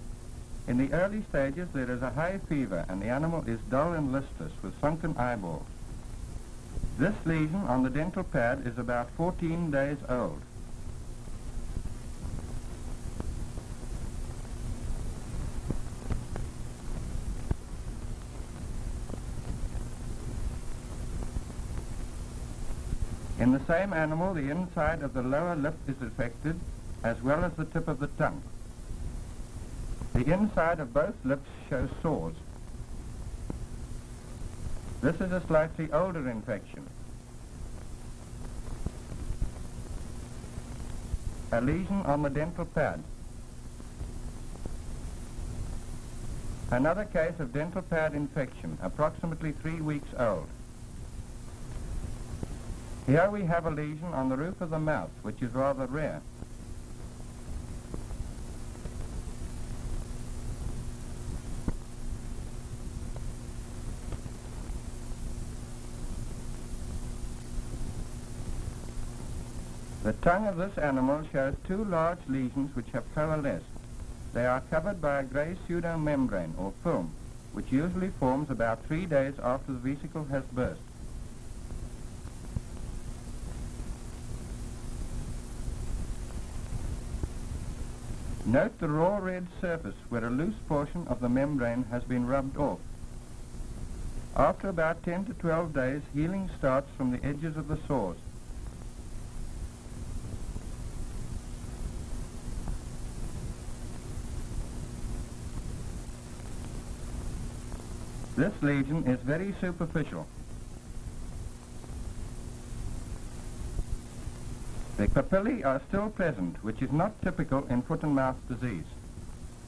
In the early stages there is a high fever and the animal is dull and listless with sunken eyeballs. This lesion on the dental pad is about 14 days old. In the same animal, the inside of the lower lip is affected, as well as the tip of the tongue. The inside of both lips shows sores. This is a slightly older infection. A lesion on the dental pad. Another case of dental pad infection, approximately 3 weeks old. Here we have a lesion on the roof of the mouth, which is rather rare. The tongue of this animal shows 2 large lesions which have coalesced. They are covered by a grey pseudomembrane or film, which usually forms about 3 days after the vesicle has burst. Note the raw red surface where a loose portion of the membrane has been rubbed off. After about 10 to 12 days, healing starts from the edges of the sores. This lesion is very superficial. The papillae are still present, which is not typical in foot and mouth disease.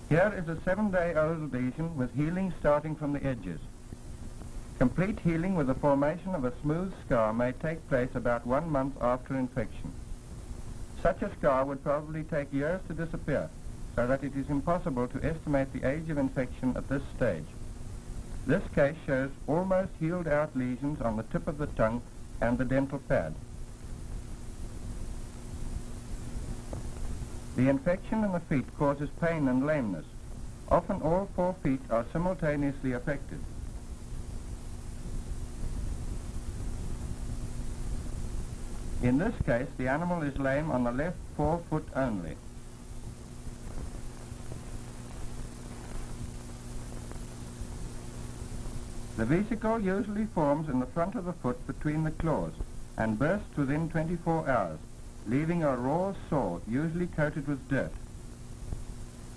Here is a 7-day-old lesion with healing starting from the edges. Complete healing with the formation of a smooth scar may take place about 1 month after infection. Such a scar would probably take years to disappear, so that it is impossible to estimate the age of infection at this stage. This case shows almost healed out lesions on the tip of the tongue and the dental pad. The infection in the feet causes pain and lameness. Often all 4 feet are simultaneously affected. In this case, the animal is lame on the left 4 foot only. The vesicle usually forms in the front of the foot between the claws and bursts within 24 hours, leaving a raw sore, usually coated with dirt.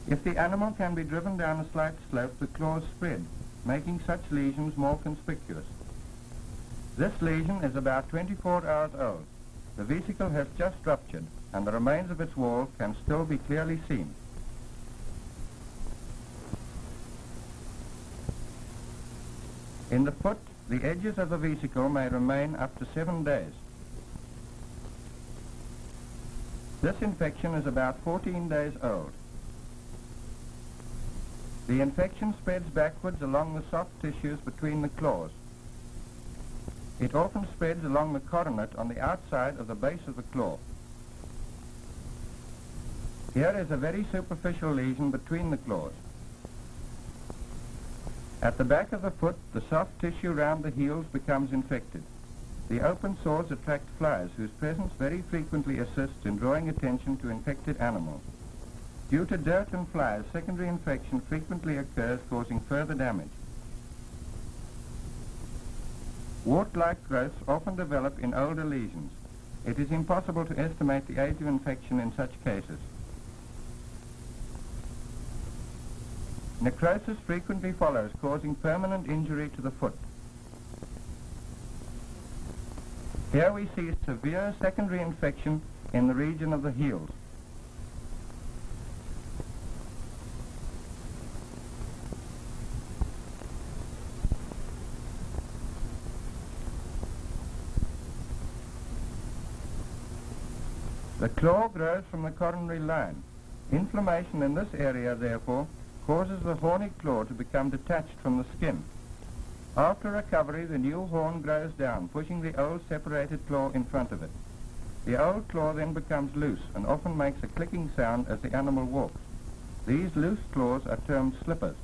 If the animal can be driven down a slight slope, the claws spread, making such lesions more conspicuous. This lesion is about 24 hours old. The vesicle has just ruptured, and the remains of its wall can still be clearly seen. In the foot, the edges of the vesicle may remain up to 7 days. This infection is about 14 days old. The infection spreads backwards along the soft tissues between the claws. It often spreads along the coronet on the outside of the base of the claw. Here is a very superficial lesion between the claws. At the back of the foot, the soft tissue round the heels becomes infected. The open sores attract flies, whose presence very frequently assists in drawing attention to infected animals. Due to dirt and flies, secondary infection frequently occurs, causing further damage. Wart-like growths often develop in older lesions. It is impossible to estimate the age of infection in such cases. Necrosis frequently follows, causing permanent injury to the foot. Here we see severe secondary infection in the region of the heels. The claw grows from the coronary line. Inflammation in this area, therefore, causes the horny claw to become detached from the skin. After recovery, the new horn grows down, pushing the old separated claw in front of it. The old claw then becomes loose and often makes a clicking sound as the animal walks. These loose claws are termed slippers.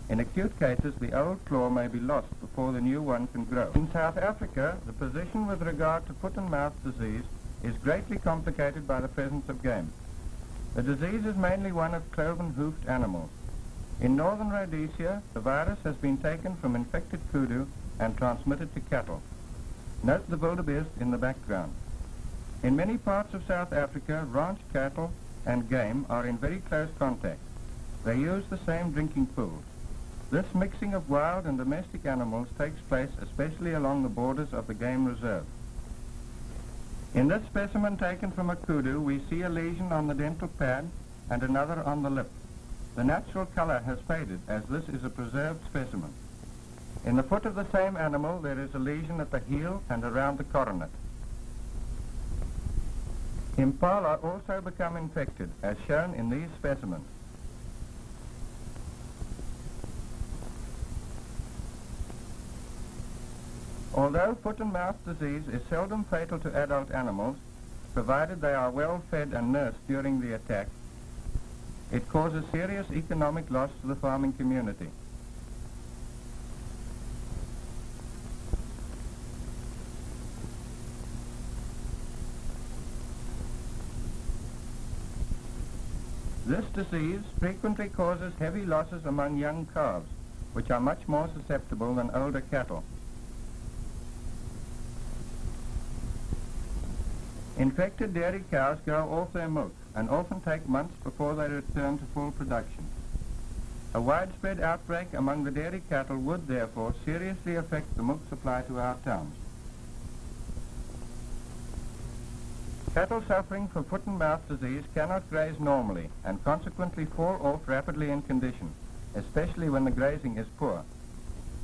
In acute cases, the old claw may be lost before the new one can grow. In South Africa, the position with regard to foot and mouth disease is greatly complicated by the presence of game. The disease is mainly one of cloven-hoofed animals. In northern Rhodesia, the virus has been taken from infected kudu and transmitted to cattle. Note the wildebeest in the background. In many parts of South Africa, ranch cattle and game are in very close contact. They use the same drinking pools. This mixing of wild and domestic animals takes place especially along the borders of the game reserve. In this specimen taken from a kudu, we see a lesion on the dental pad and another on the lip. The natural color has faded, as this is a preserved specimen. In the foot of the same animal, there is a lesion at the heel and around the coronet. Impala also become infected, as shown in these specimens. Although foot and mouth disease is seldom fatal to adult animals, provided they are well fed and nursed during the attack, it causes serious economic loss to the farming community. This disease frequently causes heavy losses among young calves, which are much more susceptible than older cattle. Infected dairy cows go off their milk and often take months before they return to full production. A widespread outbreak among the dairy cattle would therefore seriously affect the milk supply to our towns. Cattle suffering from foot and mouth disease cannot graze normally and consequently fall off rapidly in condition, especially when the grazing is poor.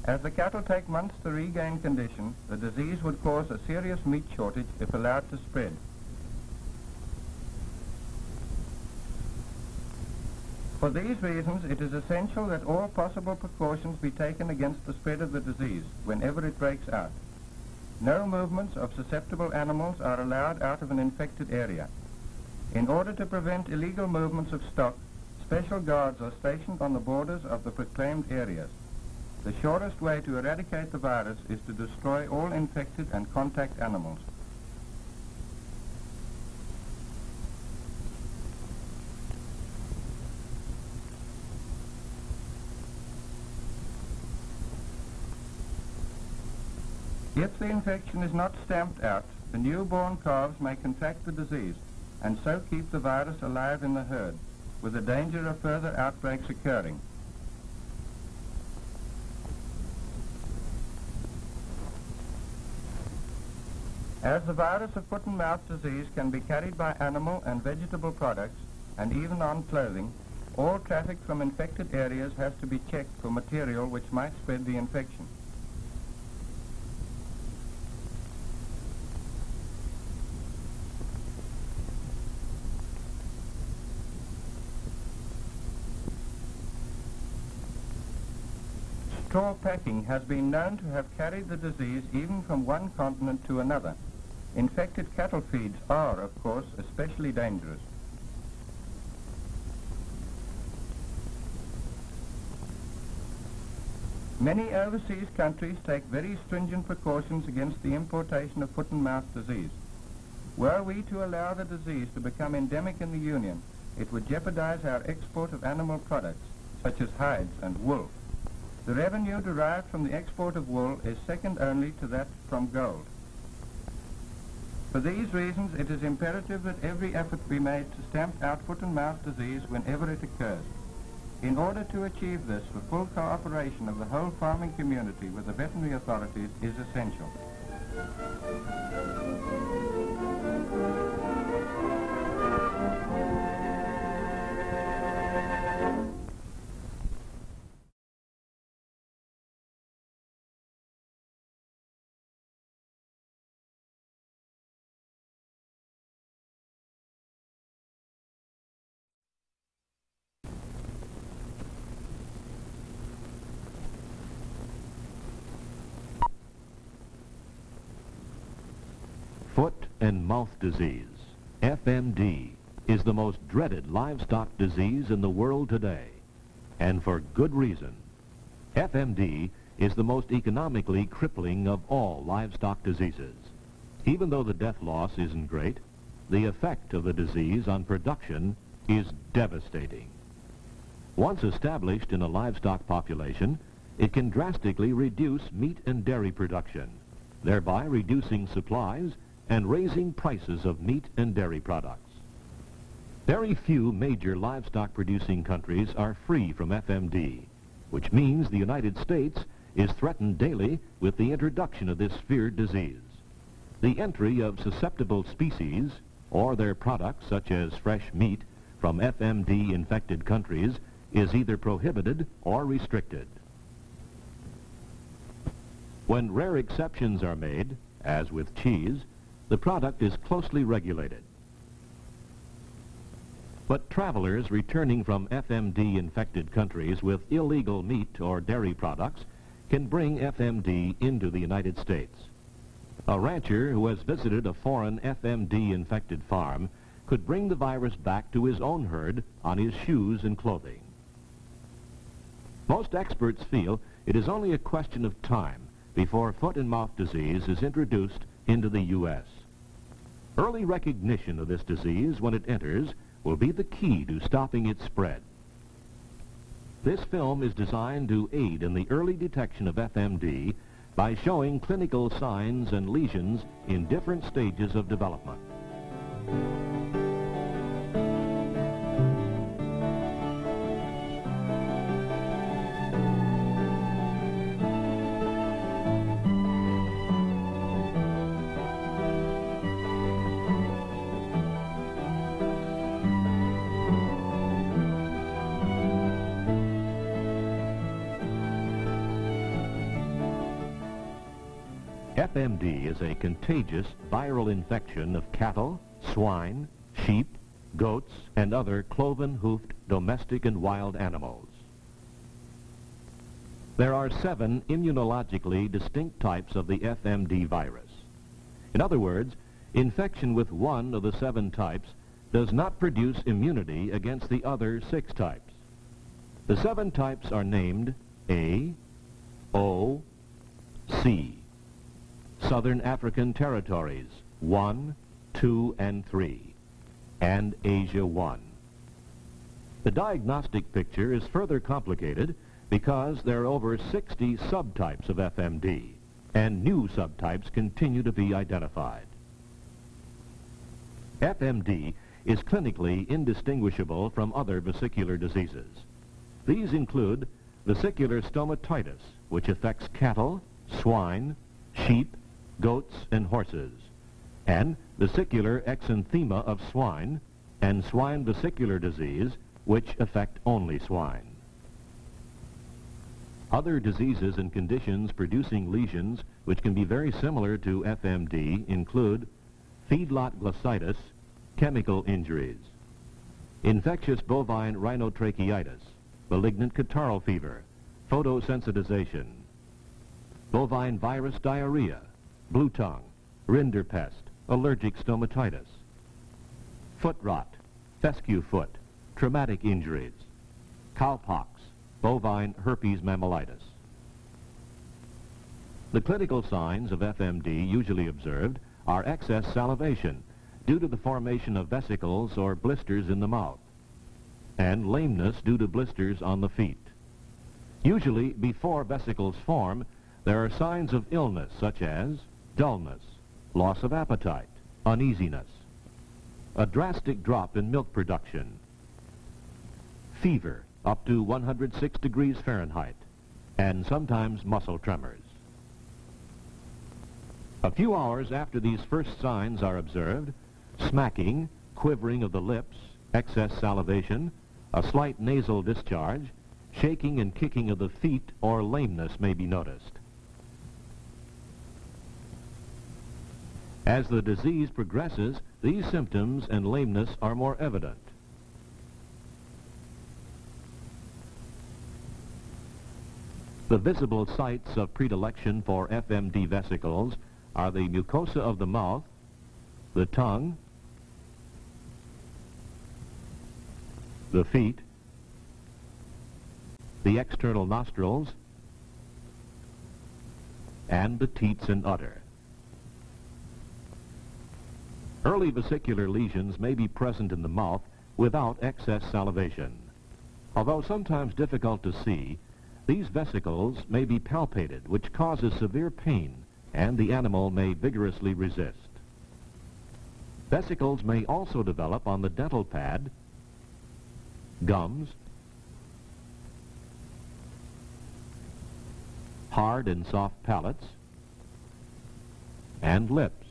As the cattle take months to regain condition, the disease would cause a serious meat shortage if allowed to spread. For these reasons, it is essential that all possible precautions be taken against the spread of the disease whenever it breaks out. No movements of susceptible animals are allowed out of an infected area. In order to prevent illegal movements of stock, special guards are stationed on the borders of the proclaimed areas. The shortest way to eradicate the virus is to destroy all infected and contact animals. If the infection is not stamped out, the newborn calves may contract the disease and so keep the virus alive in the herd, with the danger of further outbreaks occurring. As the virus of foot and mouth disease can be carried by animal and vegetable products, and even on clothing, all traffic from infected areas has to be checked for material which might spread the infection. Straw packing has been known to have carried the disease even from one continent to another. Infected cattle feeds are, of course, especially dangerous. Many overseas countries take very stringent precautions against the importation of foot and mouth disease. Were we to allow the disease to become endemic in the Union, it would jeopardize our export of animal products, such as hides and wool. The revenue derived from the export of wool is second only to that from gold. For these reasons, it is imperative that every effort be made to stamp out foot and mouth disease whenever it occurs. In order to achieve this, the full cooperation of the whole farming community with the veterinary authorities is essential. and mouth disease, FMD, is the most dreaded livestock disease in the world today, and for good reason. FMD is the most economically crippling of all livestock diseases. Even though the death loss isn't great, the effect of the disease on production is devastating. Once established in a livestock population, it can drastically reduce meat and dairy production, thereby reducing supplies and raising prices of meat and dairy products. Very few major livestock-producing countries are free from FMD, which means the United States is threatened daily with the introduction of this feared disease. The entry of susceptible species, or their products such as fresh meat, from FMD-infected countries is either prohibited or restricted. When rare exceptions are made, as with cheese, the product is closely regulated. But travelers returning from FMD-infected countries with illegal meat or dairy products can bring FMD into the United States. A rancher who has visited a foreign FMD-infected farm could bring the virus back to his own herd on his shoes and clothing. Most experts feel it is only a question of time before foot and mouth disease is introduced into the U.S. Early recognition of this disease when it enters will be the key to stopping its spread. This film is designed to aid in the early detection of FMD by showing clinical signs and lesions in different stages of development. FMD is a contagious viral infection of cattle, swine, sheep, goats, and other cloven-hoofed domestic and wild animals. There are 7 immunologically distinct types of the FMD virus. In other words, infection with one of the 7 types does not produce immunity against the other 6 types. The 7 types are named A, O, C. Southern African territories, 1, 2, and 3, and Asia 1. The diagnostic picture is further complicated because there are over 60 subtypes of FMD, and new subtypes continue to be identified. FMD is clinically indistinguishable from other vesicular diseases. These include vesicular stomatitis, which affects cattle, swine, sheep, goats, and horses, and vesicular exanthema of swine, and swine vesicular disease, which affect only swine. Other diseases and conditions producing lesions which can be very similar to FMD include feedlot glossitis, chemical injuries, infectious bovine rhinotracheitis, malignant catarrhal fever, photosensitization, bovine virus diarrhea, blue tongue, rinderpest, allergic stomatitis, foot rot, fescue foot, traumatic injuries, cowpox, bovine herpes mammalitis. The clinical signs of FMD usually observed are excess salivation due to the formation of vesicles or blisters in the mouth, and lameness due to blisters on the feet. Usually, before vesicles form, there are signs of illness such as dullness, loss of appetite, uneasiness, a drastic drop in milk production, fever up to 106 degrees Fahrenheit, and sometimes muscle tremors. A few hours after these first signs are observed, smacking, quivering of the lips, excess salivation, a slight nasal discharge, shaking and kicking of the feet, or lameness may be noticed. As the disease progresses, these symptoms and lameness are more evident. The visible sites of predilection for FMD vesicles are the mucosa of the mouth, the tongue, the feet, the external nostrils, and the teats and udder. Early vesicular lesions may be present in the mouth without excess salivation. Although sometimes difficult to see, these vesicles may be palpated, which causes severe pain, and the animal may vigorously resist. Vesicles may also develop on the dental pad, gums, hard and soft palates, and lips.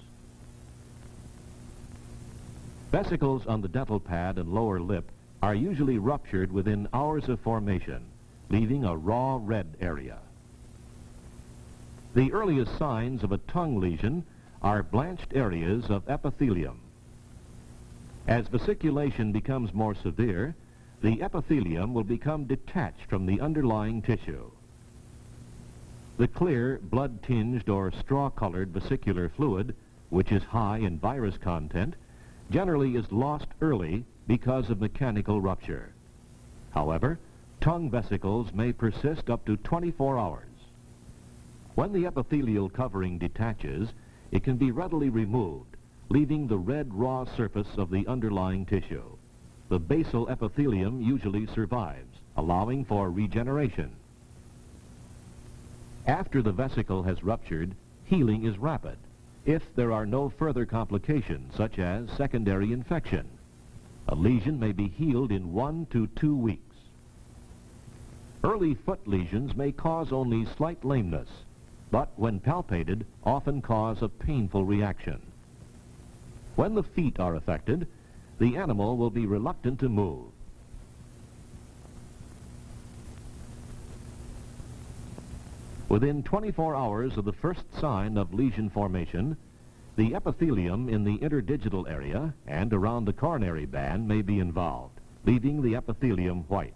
Vesicles on the dental pad and lower lip are usually ruptured within hours of formation, leaving a raw red area. The earliest signs of a tongue lesion are blanched areas of epithelium. As vesiculation becomes more severe, the epithelium will become detached from the underlying tissue. The clear, blood-tinged or straw-colored vesicular fluid, which is high in virus content, generally is lost early because of mechanical rupture. However, tongue vesicles may persist up to 24 hours. When the epithelial covering detaches, it can be readily removed, leaving the red raw surface of the underlying tissue. The basal epithelium usually survives, allowing for regeneration. After the vesicle has ruptured, healing is rapid if there are no further complications, such as secondary infection. A lesion may be healed in 1 to 2 weeks. Early foot lesions may cause only slight lameness, but when palpated, often cause a painful reaction. When the feet are affected, the animal will be reluctant to move. Within 24 hours of the first sign of lesion formation, the epithelium in the interdigital area and around the coronary band may be involved, leaving the epithelium white.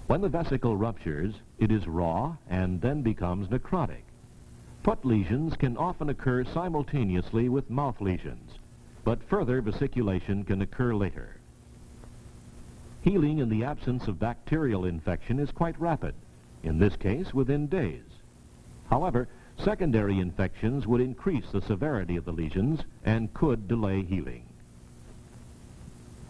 When the vesicle ruptures, it is raw and then becomes necrotic. Foot lesions can often occur simultaneously with mouth lesions, but further vesiculation can occur later. Healing in the absence of bacterial infection is quite rapid, in this case within days. However, secondary infections would increase the severity of the lesions and could delay healing.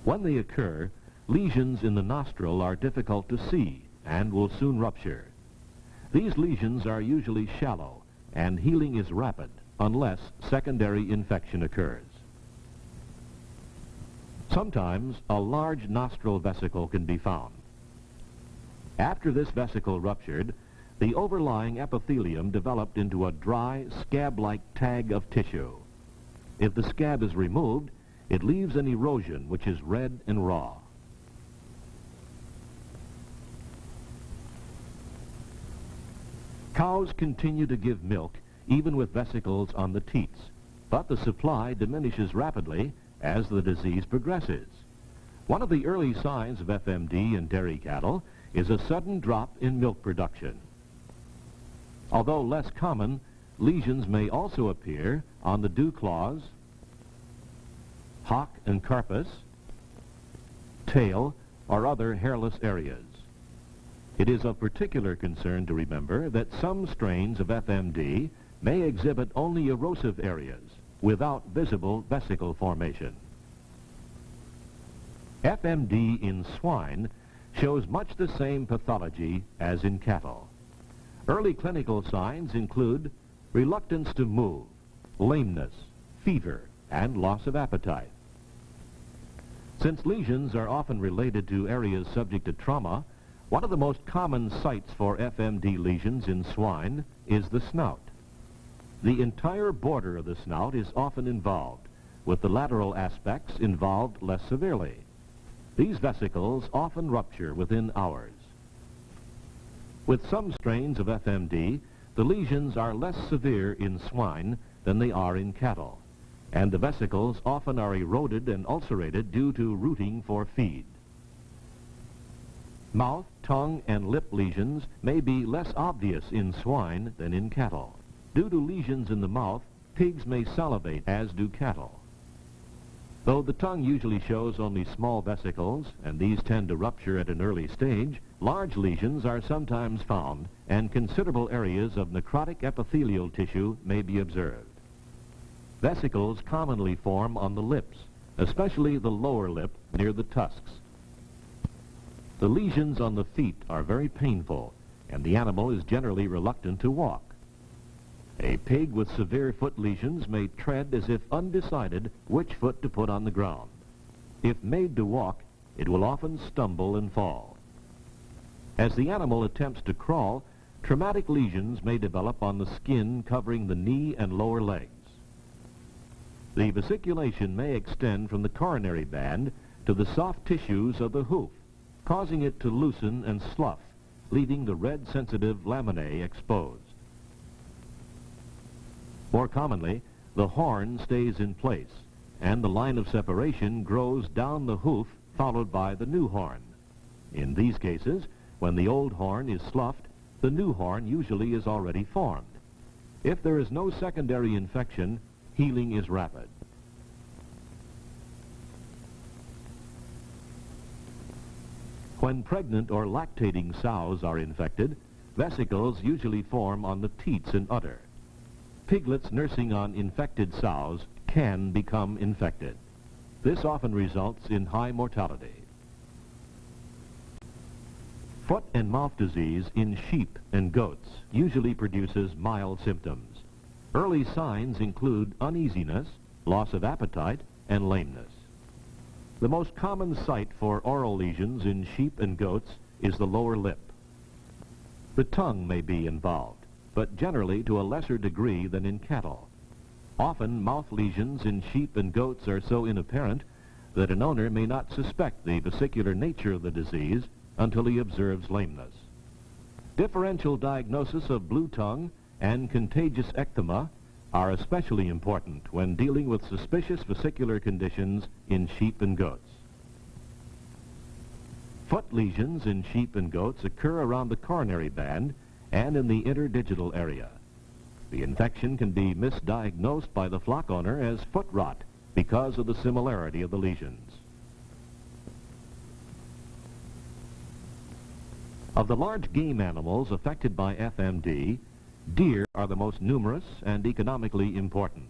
When they occur, lesions in the nostril are difficult to see and will soon rupture. These lesions are usually shallow, and healing is rapid unless secondary infection occurs. Sometimes a large nostril vesicle can be found. After this vesicle ruptured, the overlying epithelium developed into a dry, scab-like tag of tissue. If the scab is removed, it leaves an erosion which is red and raw. Cows continue to give milk even with vesicles on the teats, but the supply diminishes rapidly as the disease progresses. One of the early signs of FMD in dairy cattle is a sudden drop in milk production. Although less common, lesions may also appear on the dew claws, hock and carpus, tail, or other hairless areas. It is of particular concern to remember that some strains of FMD may exhibit only erosive areas without visible vesicle formation. FMD in swine shows much the same pathology as in cattle. Early clinical signs include reluctance to move, lameness, fever, and loss of appetite. Since lesions are often related to areas subject to trauma, one of the most common sites for FMD lesions in swine is the snout. The entire border of the snout is often involved, with the lateral aspects involved less severely. These vesicles often rupture within hours. With some strains of FMD, the lesions are less severe in swine than they are in cattle, and the vesicles often are eroded and ulcerated due to rooting for feed. Mouth, tongue, and lip lesions may be less obvious in swine than in cattle. Due to lesions in the mouth, pigs may salivate, as do cattle. Though the tongue usually shows only small vesicles, and these tend to rupture at an early stage, large lesions are sometimes found, and considerable areas of necrotic epithelial tissue may be observed. Vesicles commonly form on the lips, especially the lower lip near the tusks. The lesions on the feet are very painful, and the animal is generally reluctant to walk. A pig with severe foot lesions may tread as if undecided which foot to put on the ground. If made to walk, it will often stumble and fall. As the animal attempts to crawl, traumatic lesions may develop on the skin covering the knee and lower legs. The vesiculation may extend from the coronary band to the soft tissues of the hoof, causing it to loosen and slough, leaving the red sensitive laminae exposed. More commonly, the horn stays in place, and the line of separation grows down the hoof, followed by the new horn. In these cases, when the old horn is sloughed, the new horn usually is already formed. If there is no secondary infection, healing is rapid. When pregnant or lactating sows are infected, vesicles usually form on the teats and udder. Piglets nursing on infected sows can become infected. This often results in high mortality. Foot and mouth disease in sheep and goats usually produces mild symptoms. Early signs include uneasiness, loss of appetite, and lameness. The most common site for oral lesions in sheep and goats is the lower lip. The tongue may be involved, but generally to a lesser degree than in cattle. Often mouth lesions in sheep and goats are so inapparent that an owner may not suspect the vesicular nature of the disease until he observes lameness. Differential diagnosis of blue tongue and contagious ecthyma are especially important when dealing with suspicious vesicular conditions in sheep and goats. Foot lesions in sheep and goats occur around the coronary band and in the interdigital area. The infection can be misdiagnosed by the flock owner as foot rot because of the similarity of the lesions. Of the large game animals affected by FMD, deer are the most numerous and economically important.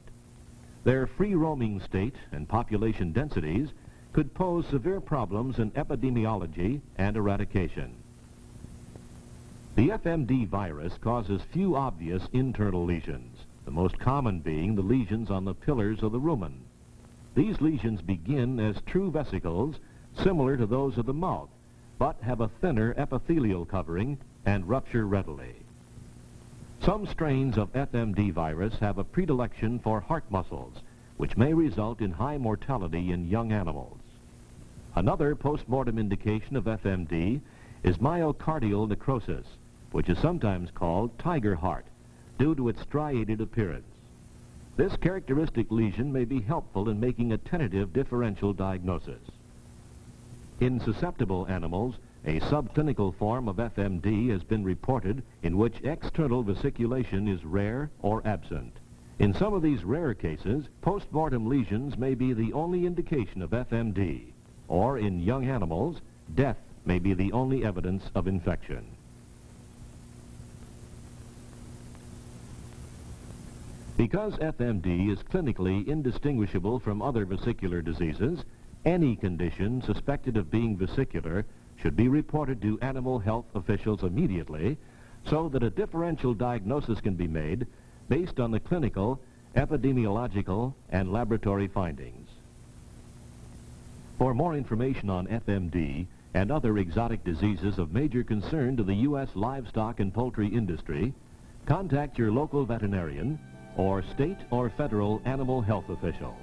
Their free-roaming state and population densities could pose severe problems in epidemiology and eradication. The FMD virus causes few obvious internal lesions, the most common being the lesions on the pillars of the rumen. These lesions begin as true vesicles similar to those of the mouth, but have a thinner epithelial covering and rupture readily. Some strains of FMD virus have a predilection for heart muscles, which may result in high mortality in young animals. Another post-mortem indication of FMD is myocardial necrosis, which is sometimes called tiger heart, due to its striated appearance. This characteristic lesion may be helpful in making a tentative differential diagnosis. In susceptible animals, a subclinical form of FMD has been reported in which external vesiculation is rare or absent. In some of these rare cases, post-mortem lesions may be the only indication of FMD, or in young animals, death may be the only evidence of infection. Because FMD is clinically indistinguishable from other vesicular diseases, any condition suspected of being vesicular should be reported to animal health officials immediately so that a differential diagnosis can be made based on the clinical, epidemiological, and laboratory findings. For more information on FMD and other exotic diseases of major concern to the U.S. livestock and poultry industry, contact your local veterinarian or state or federal animal health official.